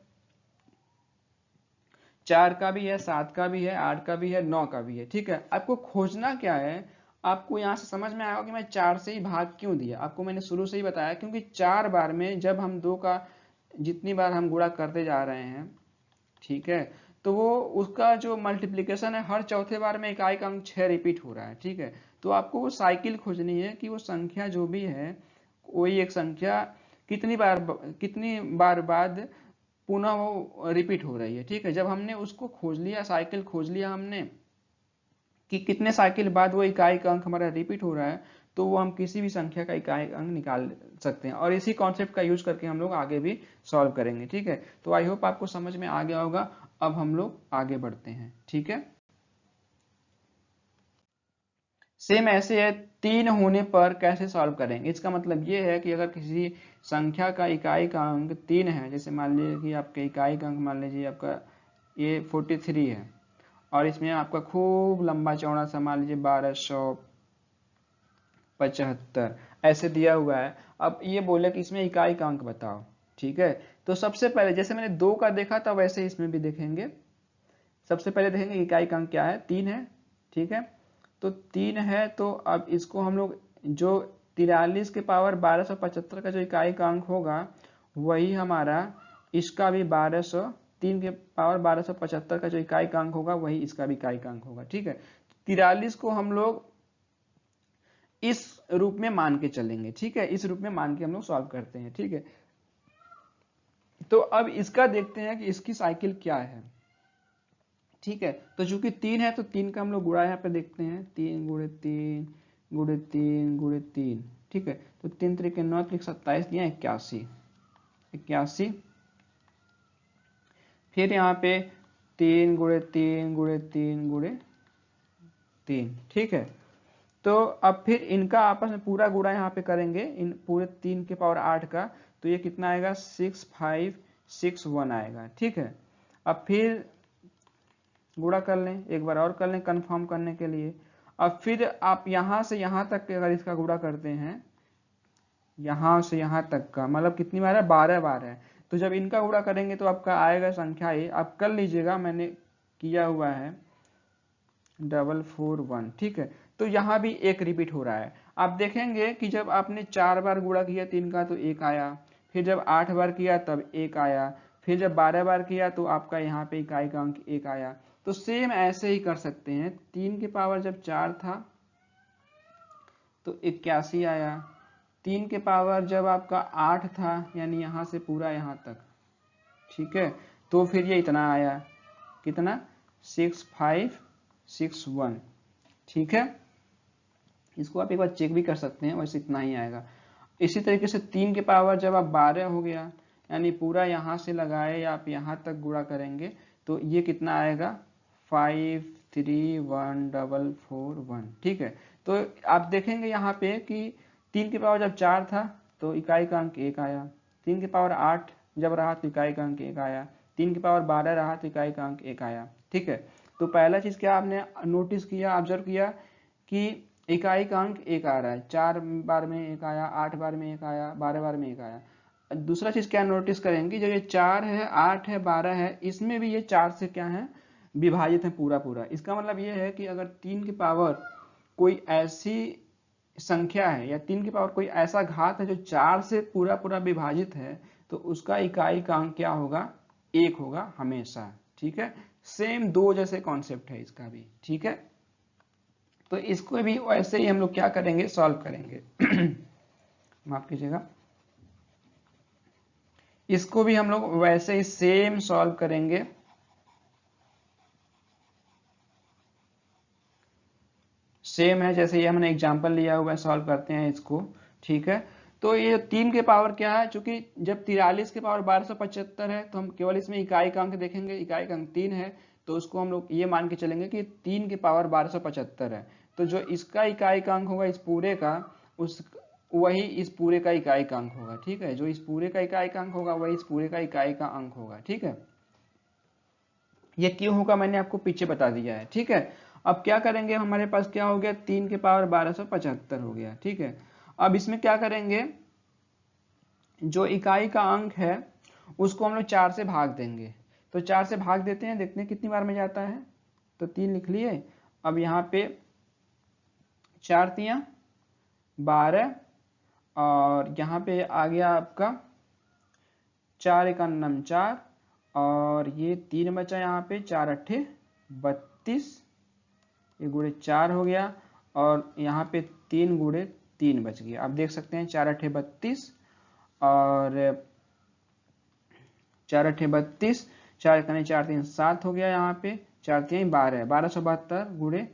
4 का भी है, 7 का भी है, 8 का भी है, 9 का भी है, ठीक है। आपको खोजना क्या है, आपको यहाँ से समझ में आएगा कि मैं 4 से ही भाग क्यों दिया। आपको मैंने शुरू से ही बताया, क्योंकि 4 बार में जब हम 2 का जितनी बार हम गुणा करते जा रहे हैं, ठीक है, तो वो उसका जो मल्टीप्लीकेशन है हर चौथे बार में इकाई का अंक 6 रिपीट हो रहा है, ठीक है। तो आपको वो साइकिल खोजनी है कि वो संख्या जो भी है कोई एक संख्या कितनी बार बाद पुनः वो रिपीट हो रही है, ठीक है। जब हमने उसको खोज लिया, साइकिल खोज लिया हमने कि कितने साइकिल बाद वो इकाई का अंक हमारा रिपीट हो रहा है, तो वो हम किसी भी संख्या का इकाई अंक निकाल सकते हैं, और इसी कॉन्सेप्ट का यूज करके हम लोग आगे भी सॉल्व करेंगे, ठीक है। तो आई होप आपको समझ में आ गया होगा। अब हम लोग आगे बढ़ते हैं, ठीक है। सेम ऐसे है, 3 होने पर कैसे सॉल्व करेंगे। इसका मतलब ये है कि अगर किसी संख्या का इकाई का अंक 3 है, जैसे मान लीजिए कि आपके इकाई का अंक मान लीजिए आपका ये 43 है, और इसमें आपका खूब लंबा चौड़ा सा मान लीजिए 1275 ऐसे दिया हुआ है। अब ये बोले कि इसमें इकाई का अंक बताओ, ठीक है। तो सबसे पहले जैसे मैंने 2 का देखा था वैसे इसमें भी देखेंगे। सबसे पहले देखेंगे इकाई का अंक क्या है, 3 है, ठीक है। तो 3 है, तो अब इसको हम लोग जो 43 के पावर 1275 का जो इकाई का अंक होगा वही हमारा इसका भी 3 के पावर 1275 का जो इकाई का अंक होगा वही इसका भी इकाई का अंक होगा, ठीक है। 43 को हम लोग इस रूप में मान के चलेंगे, ठीक है। इस रूप में मान के हम लोग सॉल्व करते हैं, ठीक है। तो अब इसका देखते हैं कि इसकी साइकिल क्या है, ठीक है। तो चूंकि 3 है तो 3 का हम लोग गुणा यहाँ पे देखते हैं, 3 गुणे 3 गुणे 3 गुणे 3, ठीक है। तो 3 3 9 3 27 दिया 81, फिर यहाँ पे 3 गुणे 3 गुणे 3 गुणे 3, ठीक है। तो अब फिर इनका आपस में पूरा गुणा यहाँ पे करेंगे, इन पूरे 3 के पावर 8 का, तो ये कितना आएगा 6561 आएगा, ठीक है। अब फिर गुणा कर लें, एक बार और कर लें कंफर्म करने के लिए। अब फिर आप यहाँ से यहाँ तक अगर इसका गुणा करते हैं, यहाँ से यहाँ तक का मतलब कितनी बार है, 12 बार है। तो जब इनका गुणा करेंगे तो आपका आएगा संख्या ये, आप कर लीजिएगा, मैंने किया हुआ है 441, ठीक है। तो यहाँ भी एक रिपीट हो रहा है। आप देखेंगे कि जब आपने 4 बार गुणा किया 3 का तो 1 आया, फिर जब 8 बार किया तब 1 आया, फिर जब 12 बार किया तो आपका यहाँ पे इकाई का अंक 1 आया। तो सेम ऐसे ही कर सकते हैं, 3 के पावर जब 4 था तो 81 आया, 3 के पावर जब आपका 8 था यानी यहाँ से पूरा यहाँ तक, ठीक है, तो फिर ये इतना आया, कितना 6561, ठीक है। इसको आप एक बार चेक भी कर सकते हैं, वैसे इतना ही आएगा। इसी तरीके से 3 के पावर जब आप 12 हो गया, यानी पूरा यहाँ से लगाए या आप यहाँ तक गुणा करेंगे तो ये कितना आएगा 531441, ठीक है। तो आप देखेंगे यहाँ पे कि 3 के पावर जब 4 था तो इकाई का अंक 1 आया, 3 के पावर 8 जब रहा तो इकाई का अंक 1 आया, 3 के पावर 12 रहा तो इकाई का अंक 1 आया, ठीक है। तो पहला चीज क्या आपने नोटिस किया, ऑब्जर्व किया कि इकाई का अंक 1 आ रहा है, 4 बार में 1 आया, 8 बार में 1 आया, 12 बार में 1 आया। दूसरा चीज क्या नोटिस करेंगे, जो ये 4 है, 8 है, 12 है, इसमें भी ये 4 से क्या है विभाजित है पूरा पूरा। इसका मतलब ये है कि अगर 3 की पावर कोई ऐसी संख्या है या 3 की पावर कोई ऐसा घात है जो 4 से पूरा पूरा विभाजित है तो उसका इकाई का अंक क्या होगा 1 होगा हमेशा, ठीक है। सेम 2 जैसे कॉन्सेप्ट है इसका भी, ठीक है। तो इसको भी वैसे ही हम लोग क्या करेंगे, सॉल्व करेंगे माफ कीजिएगा, इसको भी हम लोग वैसे ही सेम सॉल्व करेंगे। सेम है जैसे ये हमने एग्जांपल लिया हुआ है, सॉल्व करते हैं इसको, ठीक है। तो ये 3 के पावर क्या है, चूंकि जब 43 के पावर 1275 है तो हम केवल इसमें इकाई का अंक देखेंगे, इकाई का अंक 3 है तो उसको हम लोग ये मान के चलेंगे कि 3 के पावर 1275 है, तो जो इसका इकाई का अंक होगा इस पूरे का, उस वही इस पूरे का इकाई का अंक होगा, ठीक है। जो इस पूरे का इकाई का अंक होगा वही इस पूरे का इकाई का अंक होगा, ठीक है। ये क्यों होगा मैंने आपको पीछे बता दिया है, ठीक है। अब क्या करेंगे, हमारे पास क्या हो गया 3 के पावर 1275 हो गया, ठीक है। अब इसमें क्या करेंगे, जो इकाई का अंक है उसको हम लोग 4 से भाग देंगे, तो 4 से भाग देते हैं, देखते हैं कितनी बार में जाता है। तो 3 लिख लिए, अब यहाँ पे 4 तियां 12 और यहाँ पे आ गया आपका 4 एकान्नम 4 और ये 3 बचा यहाँ पे, 4 अट्ठे 32, ये गुणे 4 हो गया और यहाँ पे 3 गुणे 3 बच गया। आप देख सकते हैं 4 अट्ठे 32 और 4 अट्ठे 32, 4 एकान्नम 4 3 7 हो गया, यहाँ पे 4 3 12, 1272 गुणे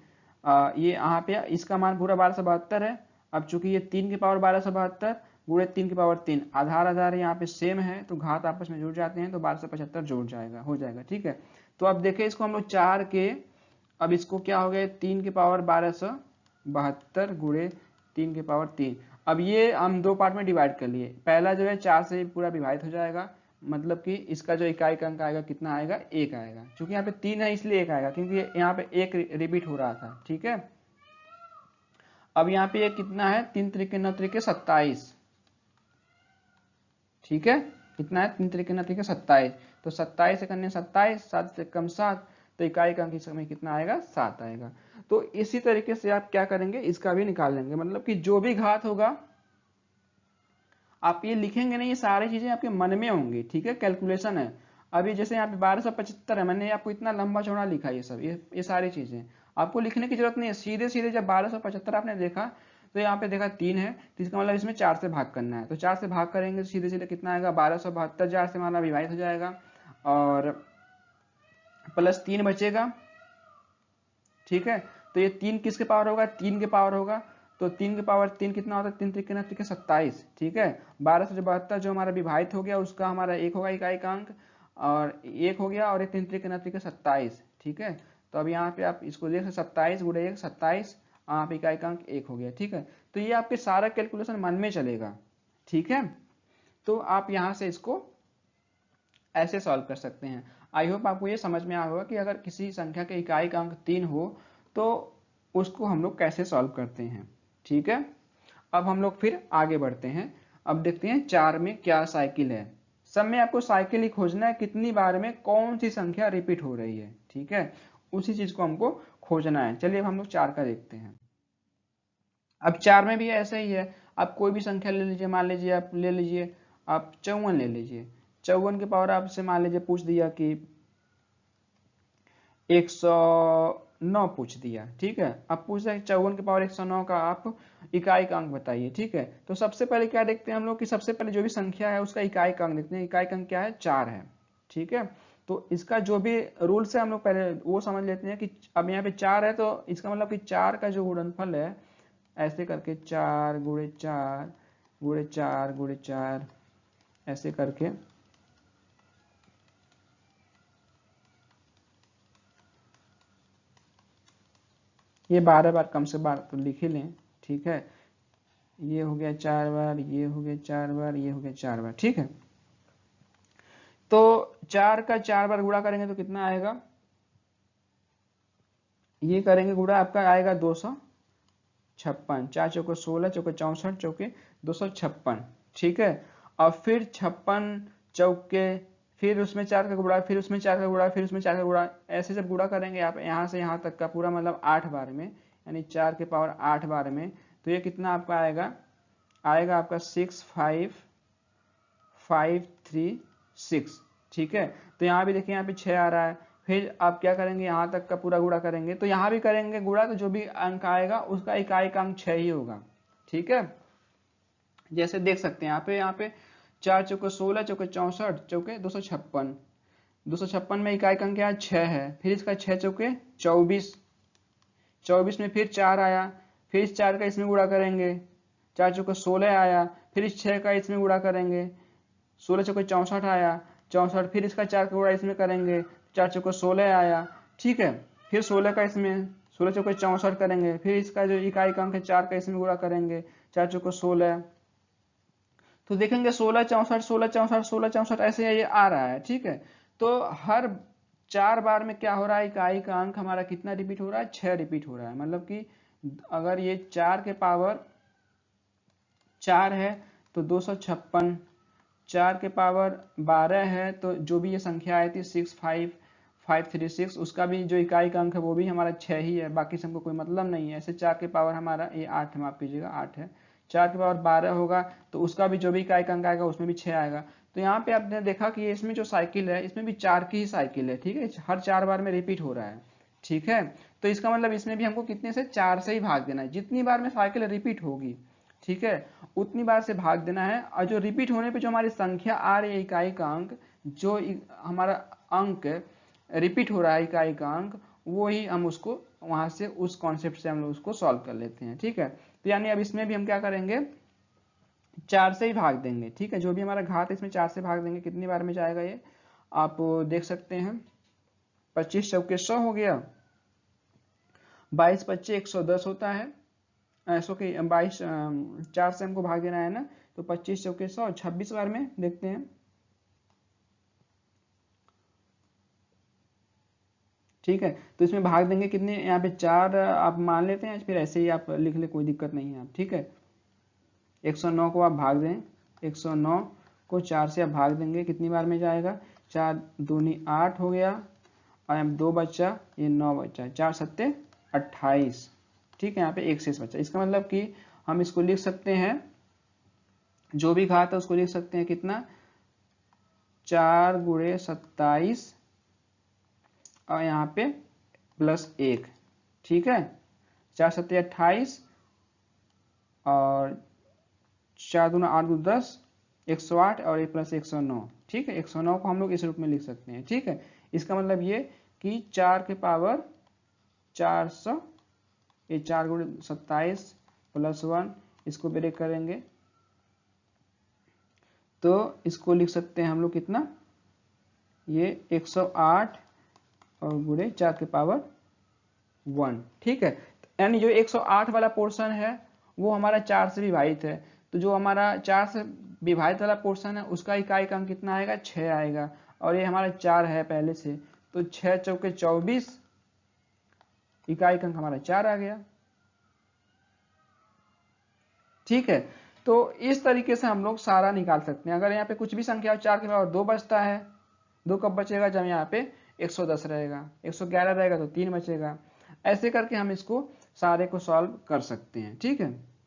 ये यहाँ पे इसका मान पूरा 1272 है। अब चूंकि ये 3 की पावर 1272 गुणे 3 की पावर 3, आधार आधार यहाँ पे सेम है तो घात आपस में जुड़ जाते हैं तो 1275 जुड़ जाएगा, हो जाएगा, ठीक है। तो अब देखें इसको हम लोग 4 के, अब इसको क्या हो गया 3 की पावर 1272 गुणे 3 की पावर 3। अब ये हम 2 पार्ट में डिवाइड कर लिए, पहला जो है 4 से पूरा विभाजित हो जाएगा, मतलब कि इसका जो इकाई का अंक आएगा कितना आएगा 1 आएगा, क्योंकि यहाँ पे 3 है इसलिए 1 आएगा, क्योंकि यहाँ पे 1 रिपीट हो रहा था, ठीक है। अब यहाँ पे ये कितना है 3 त्रिके 9 त्रिके 27, ठीक है। कितना है 3 त्रिके 9 त्रिके 27, तो 27 से करने 27, 7 से कम 7, तो इकाई का अंक इस समय कितना आएगा 7 आएगा। तो इसी तरीके से आप क्या करेंगे, इसका भी निकाल लेंगे, मतलब कि जो भी घात होगा आप ये लिखेंगे नहीं, ये सारी चीजें आपके मन में होंगी, ठीक है, कैलकुलेशन है। अभी जैसे यहाँ पे 1275 है, मैंने आपको इतना लंबा चौड़ा लिखा ये सब, ये सारी चीजें आपको लिखने की जरूरत नहीं है, सीधे सीधे जब 1275 आपने देखा तो यहाँ पे देखा 3 है तो इसका मतलब इसमें 4 से भाग करना है, तो 4 से भाग करेंगे तो सीधे सीधे कितना आएगा 1272, 4 से हमारा विभाजित हो जाएगा और प्लस 3 बचेगा, ठीक है। तो ये 3 किसके पावर होगा, 3 के पावर होगा, तो 3 के पावर 3 कितना होता है 3 त्रिके 9 त्रिके 27, ठीक है। 1272 जो हमारा विभाजित हो गया उसका हमारा 1 होगा इकाई का अंक और 1 हो गया और ये 3 त्रिके 9 त्रिके 27, ठीक है। तो अब यहाँ पे आप इसको देख 27 गुणे 1 27, आप इकाई का अंक 1 हो गया, ठीक है। तो ये आपके सारा कैलकुलेशन मन में चलेगा, ठीक है। तो आप यहाँ से इसको ऐसे सॉल्व कर सकते हैं। आई होप आपको ये समझ में आया होगा कि अगर किसी संख्या के इकाई का अंक 3 हो तो उसको हम लोग कैसे सॉल्व करते हैं, ठीक है। अब हम लोग फिर आगे बढ़ते हैं, अब देखते हैं 4 में क्या साइकिल है। सब में आपको साइकिल ही खोजना है, कितनी बार में कौन सी संख्या रिपीट हो रही है, ठीक है, उसी चीज को हमको खोजना है। चलिए अब हम लोग 4 का देखते हैं। अब 4 में भी ऐसा ही है, आप कोई भी संख्या ले लीजिए, मान लीजिए आप ले लीजिए आप 54 ले लीजिए, 54 के पावर आपसे मान लीजिए पूछ दिया कि 109 पूछ दिया, ठीक है। अब पूछ रहा है 54 के पावर 109 का आप इकाई का अंक बताइए, ठीक है। तो सबसे पहले क्या देखते हैं हम लोग कि सबसे पहले जो भी संख्या है उसका इकाई का अंक देखते हैं, इकाई का अंक क्या है 4 है, ठीक है। तो इसका जो भी रूल से हम लोग पहले वो समझ लेते हैं कि अब यहाँ पे 4 है तो इसका मतलब कि 4 का जो गुणनफल है ऐसे करके 4 गुणे 4 गुणे 4 गुणे 4 ऐसे करके ये 12 बार कम से बार तो लिख ही लें, ठीक है। ये हो गया 4 बार, ये हो गया 4 बार, ये हो गया 4 बार, ठीक है। तो 4 का 4 बार गुणा करेंगे तो कितना आएगा, ये करेंगे गुणा आपका आएगा 256, 4 चौके 16, चौके 64, चौके 256, ठीक है। और फिर 56 चौके, फिर उसमें 4 का गुणा, फिर उसमें 4 का गुणा, फिर उसमें 4 का गुणा, ऐसे जब गुणा करेंगे आप यहाँ से यहाँ तक का पूरा मतलब 8 बार में, यानी 4 के पावर 8 बार में, तो ये कितना आपका आएगा, आएगा आपका 65536, ठीक है। तो यहाँ भी देखिए यहाँ पे 6 आ रहा है। फिर आप क्या करेंगे, यहाँ तक का पूरा गुणा करेंगे, तो यहाँ भी करेंगे गुणा, तो जो भी अंक आएगा उसका इकाई का अंक 6 ही होगा, ठीक है। जैसे देख सकते हैं यहाँ पे 4 चौके 16, चौके 64, चौके 256, 256 में इकाई का अंक क्या 6 है। फिर इसका 6 चौके 24, 24 में फिर 4 आया, फिर इस 4 का इसमें गुणा करेंगे, 4 चौके 16 आया, फिर इस 6 का इसमें गुणा करेंगे, 16 चौके 64 आया, 64, फिर इसका 4 का गुणा इसमें करेंगे, 4 चौके 16 आया, ठीक है। फिर 16 का इसमें, 16 चौके 64 करेंगे, फिर इसका जो इकाई का अंक है 4 का इसमें गुणा करेंगे, 4 चौके 16, तो देखेंगे 16 64 16 64 16 64 ऐसे ये आ रहा है, ठीक है। तो हर 4 बार में क्या हो रहा है, इकाई का अंक हमारा कितना रिपीट हो रहा है, 6 रिपीट हो रहा है। मतलब कि अगर ये 4 के पावर 4 है तो 256, 4 के पावर 12 है तो जो भी ये संख्या आई थी 65536, उसका भी जो इकाई का अंक है वो भी हमारा 6 ही है, बाकी से हमको कोई मतलब नहीं है। ऐसे 4 के पावर हमारा ये 8 है, माफ कीजिएगा 8 है, 4 के पावर 12 होगा तो उसका भी जो भी इकाई का अंक आएगा उसमें भी 6 आएगा। तो यहाँ पे आपने देखा कि इसमें जो साइकिल है इसमें भी 4 की ही साइकिल है, ठीक है, हर 4 बार में रिपीट हो रहा है, ठीक है। तो इसका मतलब इसमें भी हमको कितने से 4 से ही भाग देना है, जितनी बार में साइकिल रिपीट होगी, ठीक है, उतनी बार से भाग देना है। और जो रिपीट होने पे जो हमारी संख्या आ रही है, इकाई का अंक, जो हमारा अंक रिपीट हो रहा है इकाई का अंक, वो ही हम उसको वहां से उस कॉन्सेप्ट से हम लोग उसको सॉल्व कर लेते हैं, ठीक है। तो यानी अब इसमें भी हम क्या करेंगे, 4 से ही भाग देंगे, ठीक है। जो भी हमारा घात है इसमें 4 से भाग देंगे, कितनी बार में जाएगा ये आप देख सकते हैं, 25 चौके 100 हो गया, 22 25 110 होता है, ऐसो कि 22 4 से हमको भाग देना है ना, तो 25 चौके 100, 26 बार में देखते हैं, ठीक है। तो इसमें भाग देंगे कितने, यहाँ पे 4 आप मान लेते हैं, फिर ऐसे ही आप लिख ले, कोई दिक्कत नहीं है आप, ठीक है। 109 को आप भाग दें, 109 को 4 से आप भाग देंगे, कितनी बार में जाएगा, 4 दूनी 8 हो गया, और अब 2 बच्चा, ये 9 बच्चा, 4 सत्ते 28, ठीक है। यहाँ पे एक शेष बचा, इसका मतलब कि हम इसको लिख सकते हैं, जो भी घात है उसको लिख सकते हैं कितना, 4 गुणे 27 और यहाँ पे +1, ठीक है। 4 सत्ते 28 और 4 दूना 8 दूना 10, 108 और 1 + 109, ठीक है। 109 को हम लोग इस रूप में लिख सकते हैं, ठीक है। इसका मतलब ये कि 4 के पावर 400, ये 4 गुणे 27 +1, इसको ब्रेक करेंगे तो इसको लिख सकते हैं हम लोग कितना, ये 108 और गुणे 4 के पावर 1, ठीक है। यानी जो 108 वाला पोर्शन है वो हमारा 4 से विभाजित है, तो जो हमारा 4 से विभाजित वाला पोर्शन है उसका इकाई का अंक कितना आएगा, 6 आएगा, और ये हमारा 4 है पहले से, तो 6 चौके 24, इकाई का अंक हमारा 4 आ गया, ठीक है। तो इस तरीके से हम लोग सारा निकाल सकते हैं। अगर यहाँ पे कुछ भी संख्या 4 के पावर 2 बचता है, 2 कब बचेगा, जब यहाँ पे 110 रहेगा, 111 रहेगा तो 3 बचेगा, ऐसे करके हम इसको सारे को सॉल्व कर सकते हैं, ठीक है।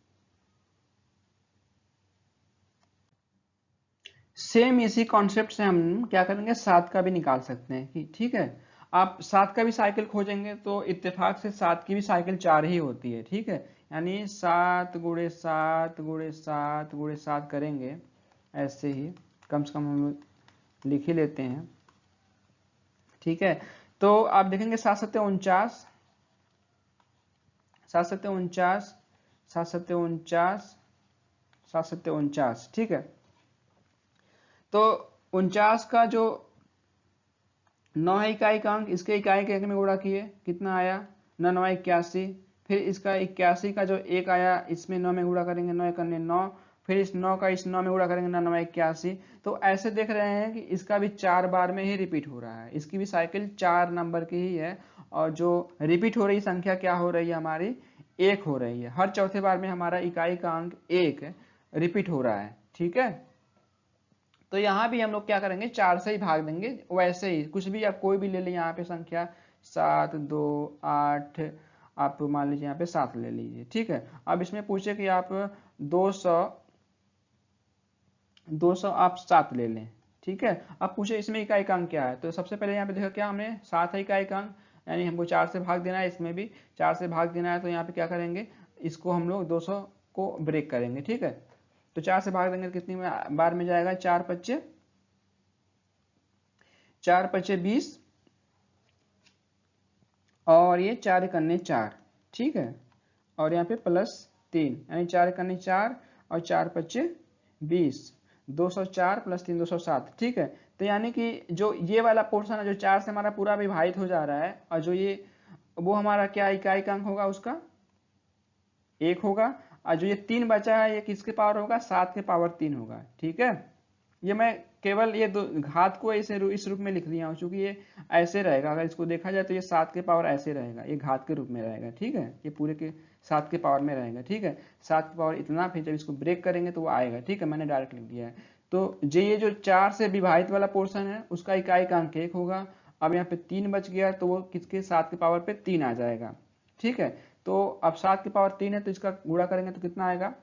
सेम इसी कॉन्सेप्ट से हम क्या करेंगे, 7 का भी निकाल सकते हैं कि ठीक है। आप 7 का भी साइकिल खोजेंगे तो इत्तेफाक से 7 की भी साइकिल 4 ही होती है, ठीक है। यानी 7 गुणे 7 गुणे 7 गुणे 7 करेंगे, ऐसे ही कम से कम हम लिख ही लेते हैं, ठीक है, तो आप देखेंगे 7 सत्ते 49, 7 सत्ते 49, 7 सत्ते 49, 7 सत्ते 49, ठीक है। तो 49 का जो 9 है इकाई का अंक, इसके इकाई के अंक में गुणा किए, कितना आया 9 9 81, फिर इसका 81 का जो 1 आया इसमें 9 में गुणा करेंगे, 9 1 9, फिर इस 9 का इस 9 में गुणा करेंगे, 9 9 81। तो ऐसे देख रहे हैं कि इसका भी 4 बार में ही रिपीट हो रहा है, इसकी भी साइकिल 4 नंबर की ही है, और जो रिपीट हो रही संख्या क्या हो रही है हमारी, 1 हो रही है। हर चौथे बार में हमारा इकाई का अंक 1 रिपीट हो रहा है, ठीक है। तो यहाँ भी हम लोग क्या करेंगे, 4 से ही भाग देंगे, वैसे ही कुछ भी आप कोई भी ले लीजिए यहाँ पे संख्या, 7 2 8, आप मान लीजिए यहाँ पे 7 ले लीजिए, ठीक है। अब इसमें पूछे कि आप 200 आप 7 ले लें, ठीक है। अब पूछे इसमें इकाई का अंक क्या है, तो सबसे पहले यहाँ पे देखो क्या हमने 7 है इकाई का अंक, यानी हमको 4 से भाग देना है, इसमें भी 4 से भाग देना है। तो यहाँ पे क्या करेंगे, इसको हम लोग 200 को ब्रेक करेंगे, ठीक है। तो 4 से भाग देंगे तो कितनी बार में जाएगा, 4 5 20, और ये 4 1 4, ठीक है। और यहाँ पे +3, यानी 4 1 4 और 4 5 20, 204 + 3 207, ठीक है। तो यानी कि जो ये वाला पोर्शन है जो 4 से हमारा पूरा विभाजित हो जा रहा है, और जो ये वो हमारा क्या इकाई का अंक होगा, उसका 1 होगा, और जो ये 3 बचा है ये किसके पावर होगा, 7 के पावर 3 होगा, ठीक है। ये मैं केवल ये घात को इस रूप में लिख दिया हूँ, क्योंकि ये ऐसे रहेगा, अगर इसको देखा जाए तो ये 7 के पावर ऐसे रहेगा, ये घात के रूप में रहेगा, ठीक है। ये पूरे के 7 के पावर में रहेगा, ठीक है। 7 के पावर इतना, फिर जब इसको ब्रेक करेंगे तो वो आएगा, ठीक है। मैंने डायरेक्ट लिख दिया है। तो ये जो 4 से विभाजित वाला पोर्शन है उसका इकाई का अंक 1 होगा। अब यहाँ पे 3 बच गया, तो वो किसके 7 के पावर पे 3 आ जाएगा, ठीक है। तो अब 7 के पावर 3 है, तो इसका गुणा करेंगे तो कितना आएगा,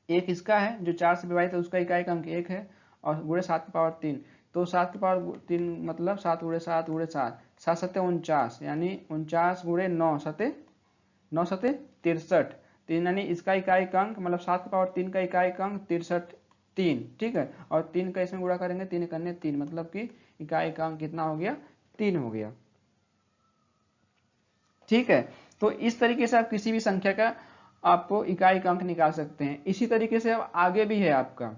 1 इसका है जो 4 से विभाजित है, उसका इकाई का अंक 1 है, और गुणे 7 की पावर 3, तो 7 की पावर 3 मतलब 7 गुणे 7 गुणे 7, 7 सत्ते 49, यानी 49 गुणे 9 सत्ते 9 सत्ते 63, 3, यानी इसका इकाई का अंक मतलब 7 की पावर 3 का इकाई का अंक 63 3, ठीक है। और 3 का इसमें गुणा करेंगे, 3 1 3, मतलब कि इकाई का अंक कितना हो गया, 3 हो गया, ठीक है। तो इस तरीके से आप किसी भी संख्या का आपको इकाई का अंक निकाल सकते हैं। इसी तरीके से अब आगे भी है आपका,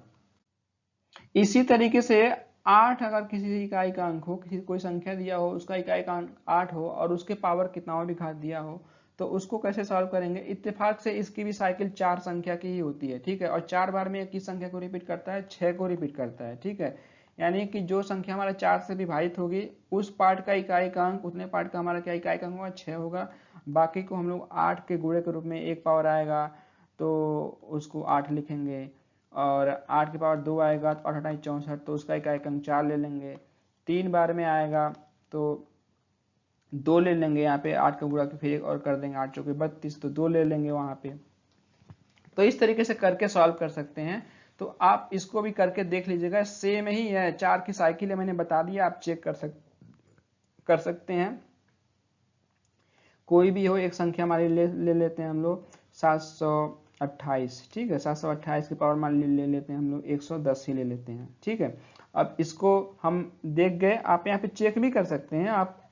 इसी तरीके से 8 अगर किसी इकाई का अंक हो, किसी कोई संख्या दिया हो, उसका इकाई का अंक 8 हो और उसके पावर कितना भी घात दिया हो, तो उसको कैसे सॉल्व करेंगे। इत्तेफाक से इसकी भी साइकिल 4 संख्या की ही होती है, ठीक है। और 4 बार में किस संख्या को रिपीट करता है, 6 को रिपीट करता है, ठीक है। यानी कि जो संख्या हमारा 4 से विभाजित होगी, उस पार्ट का इकाई का अंक, उतने पार्ट का हमारा क्या इकाई का अंक होगा, 6 होगा। बाकी को हम लोग 8 के गुणे के रूप में 1 पावर आएगा तो उसको 8 लिखेंगे, और 8 के पावर 2 आएगा तो 8 8 64, तो उसका इकाई का अंक 4 ले लेंगे। 3 बार में आएगा तो 2 ले लेंगे, यहाँ पे 8 का गुणा के फिर एक और कर देंगे, 8 चौके 32, तो 2 ले लेंगे वहाँ पे। तो इस तरीके से करके सॉल्व कर सकते हैं। तो आप इसको भी करके देख लीजिएगा, सेम ही है, 4 की साइकिल है, मैंने बता दिया, आप चेक कर सकते हैं। कोई भी हो एक संख्या हमारी ले लेते हैं हम लोग 728, ठीक है। 728 की पावर मान ले लेते हैं हम लोग 110 ही ले लेते हैं, ठीक है। अब इसको हम देख गए, आप यहाँ पे चेक भी कर सकते हैं। आप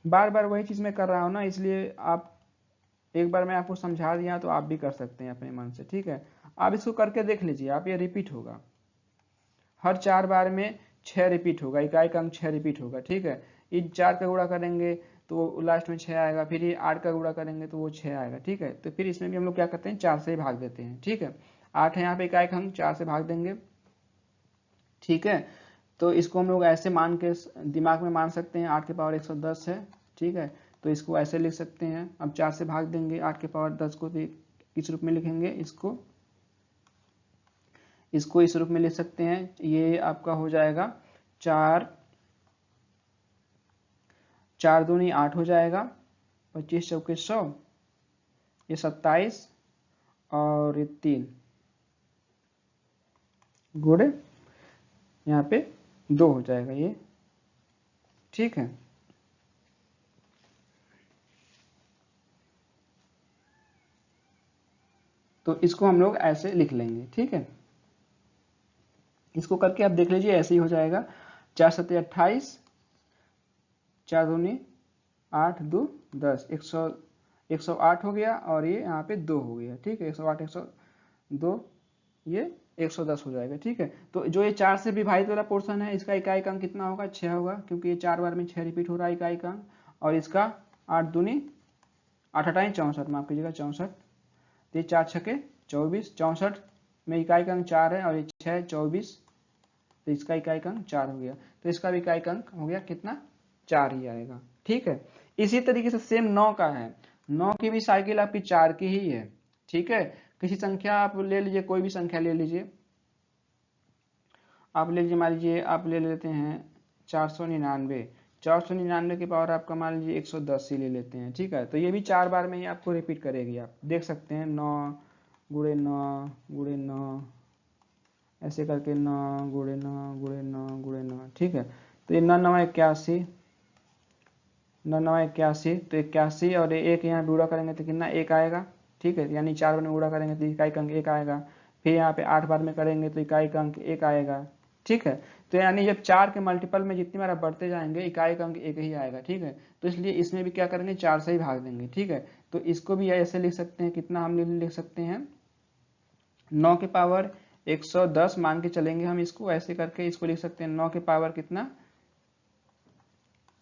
बार बार वही चीज मैं कर रहा हूँ ना, इसलिए आप एक बार मैं आपको समझा दिया तो आप भी कर सकते हैं अपने मन से, ठीक है। आप इसको करके देख लीजिए, आप ये रिपीट होगा, हर 4 बार में 6 रिपीट होगा, इकाई का अंक 6 रिपीट होगा, ठीक है। इन 4 का गुणा करेंगे तो लास्ट में 6 आएगा, फिर ये 8 का गुणा करेंगे तो वो 6 आएगा, ठीक है। तो फिर इसमें भी हम लोग क्या करते हैं, 4 से ही भाग देते हैं, ठीक है। 8 है यहाँ पे इकाई का अंक, 4 से भाग देंगे, ठीक है। तो इसको हम लोग ऐसे मान के दिमाग में मान सकते हैं, 8 के पावर 110 है, ठीक है। तो इसको ऐसे लिख सकते हैं। अब 4 से भाग देंगे 8 के पावर 10 को, भी किस रूप में लिखेंगे, इसको इस रूप में लिख सकते हैं। ये आपका हो जाएगा 4 4 दूनी 8 हो जाएगा, 25 चौके 100, ये 27 और ये 3 गुणे यहाँ पे 2 हो जाएगा ये, ठीक है। तो इसको हम लोग ऐसे लिख लेंगे, ठीक है। इसको करके आप देख लीजिए, ऐसे ही हो जाएगा। 4 7 28, 4 दूनी 8 2 10, 108 हो गया और ये यहाँ पे 2 हो गया। ठीक है, 108 102 ये 110 हो जाएगा। ठीक है, तो जो ये 4 से विभाजित वाला पोर्शन है इसका इकाई अंक कितना होगा, 6 होगा, क्योंकि ये 4 बार में 6 रिपीट हो रहा है इकाई अंक। और इसका 8 दूनी 8 अठाई 64, माफ कीजिएगा 64, तो ये 4 छके 24, 64 में इकाई अंक 4 है और ये 6 24, तो इसका इकाई अंक 4 हो गया। तो इसका भी इकाई अंक हो गया कितना, 4 ही आएगा। ठीक है, इसी तरीके से सेम 9 का है, 9 की भी साइकिल आपकी 4 की ही है। ठीक है, किसी संख्या आप ले लीजिए, कोई भी संख्या ले लीजिए, आप ले लीजिए, मान लीजिए आप ले लेते हैं 499, 499 की पावर आपका मान लीजिए 110 ही ले लेते हैं। ठीक है, तो ये भी 4 बार में ही आपको रिपीट करेगी। आप देख सकते हैं 9 गुणे 9 गुणे 9, ऐसे करके 9 गुणे 9 गुणे 9 गुणे 9। ठीक है, तो ये 9 9 81, 9 9 81, तो 81 और एक यहाँ गुणा करेंगे तो कितना, 1 आएगा। ठीक है, यानी 4 बार में गुणा करेंगे तो इकाई अंक 1 आएगा। फिर यहाँ पे 8 बार में करेंगे तो इकाई अंक 1 आएगा। ठीक है, तो यानी जब 4 के मल्टीपल में जितनी बार आप बढ़ते जाएंगे इकाई अंक 1 ही आएगा। ठीक है, तो इसलिए इसमें भी क्या करेंगे, 4 से ही भाग देंगे। ठीक है, तो इसको भी ऐसे लिख सकते हैं, कितना हम लिख सकते हैं, 9 के पावर 110 मान के चलेंगे हम इसको, ऐसे करके इसको लिख सकते हैं 9 के पावर कितना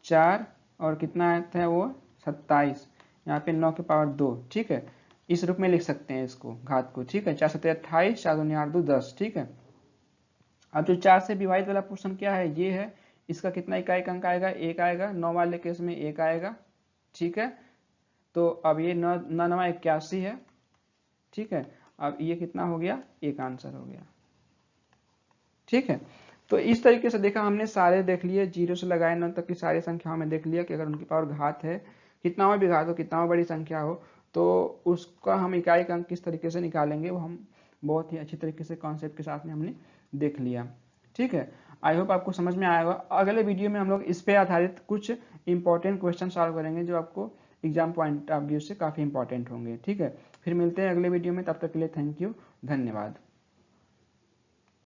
4 और कितना आता है वो 27, यहाँ पे 9 के पावर 2। ठीक है, इस रूप में लिख सकते हैं इसको घात को। ठीक है, 4 7 28, 4 दूनी 8 2 10। ठीक है, अब जो 4 से विभाजित वाला पोर्शन क्या है, ये है, इसका कितना इकाई अंक आएगा, 1 आएगा, 9 वाले केस में 1 आएगा। ठीक है, तो अब ये 9 9 81 है। ठीक है, अब ये कितना हो गया, एक आंसर हो गया। ठीक है, तो इस तरीके से देखा हमने, सारे देख लिए, 0 से लगाए 9 तक की सारी संख्याओं में देख लिया कि अगर उनकी पावर घात है, कितना भी घात हो, कितना बड़ी संख्या हो, तो उसका हम इकाई अंक किस तरीके से निकालेंगे वो हम बहुत ही अच्छी तरीके से कॉन्सेप्ट के साथ में हमने देख लिया। ठीक है, आई होप आपको समझ में आएगा। अगले वीडियो में हम लोग इस पे आधारित कुछ इंपॉर्टेंट क्वेश्चन सॉल्व करेंगे जो आपको एग्जाम पॉइंट ऑफ व्यू से काफ़ी इंपॉर्टेंट होंगे। ठीक है, फिर मिलते हैं अगले वीडियो में, तब तक के लिए थैंक यू, धन्यवाद।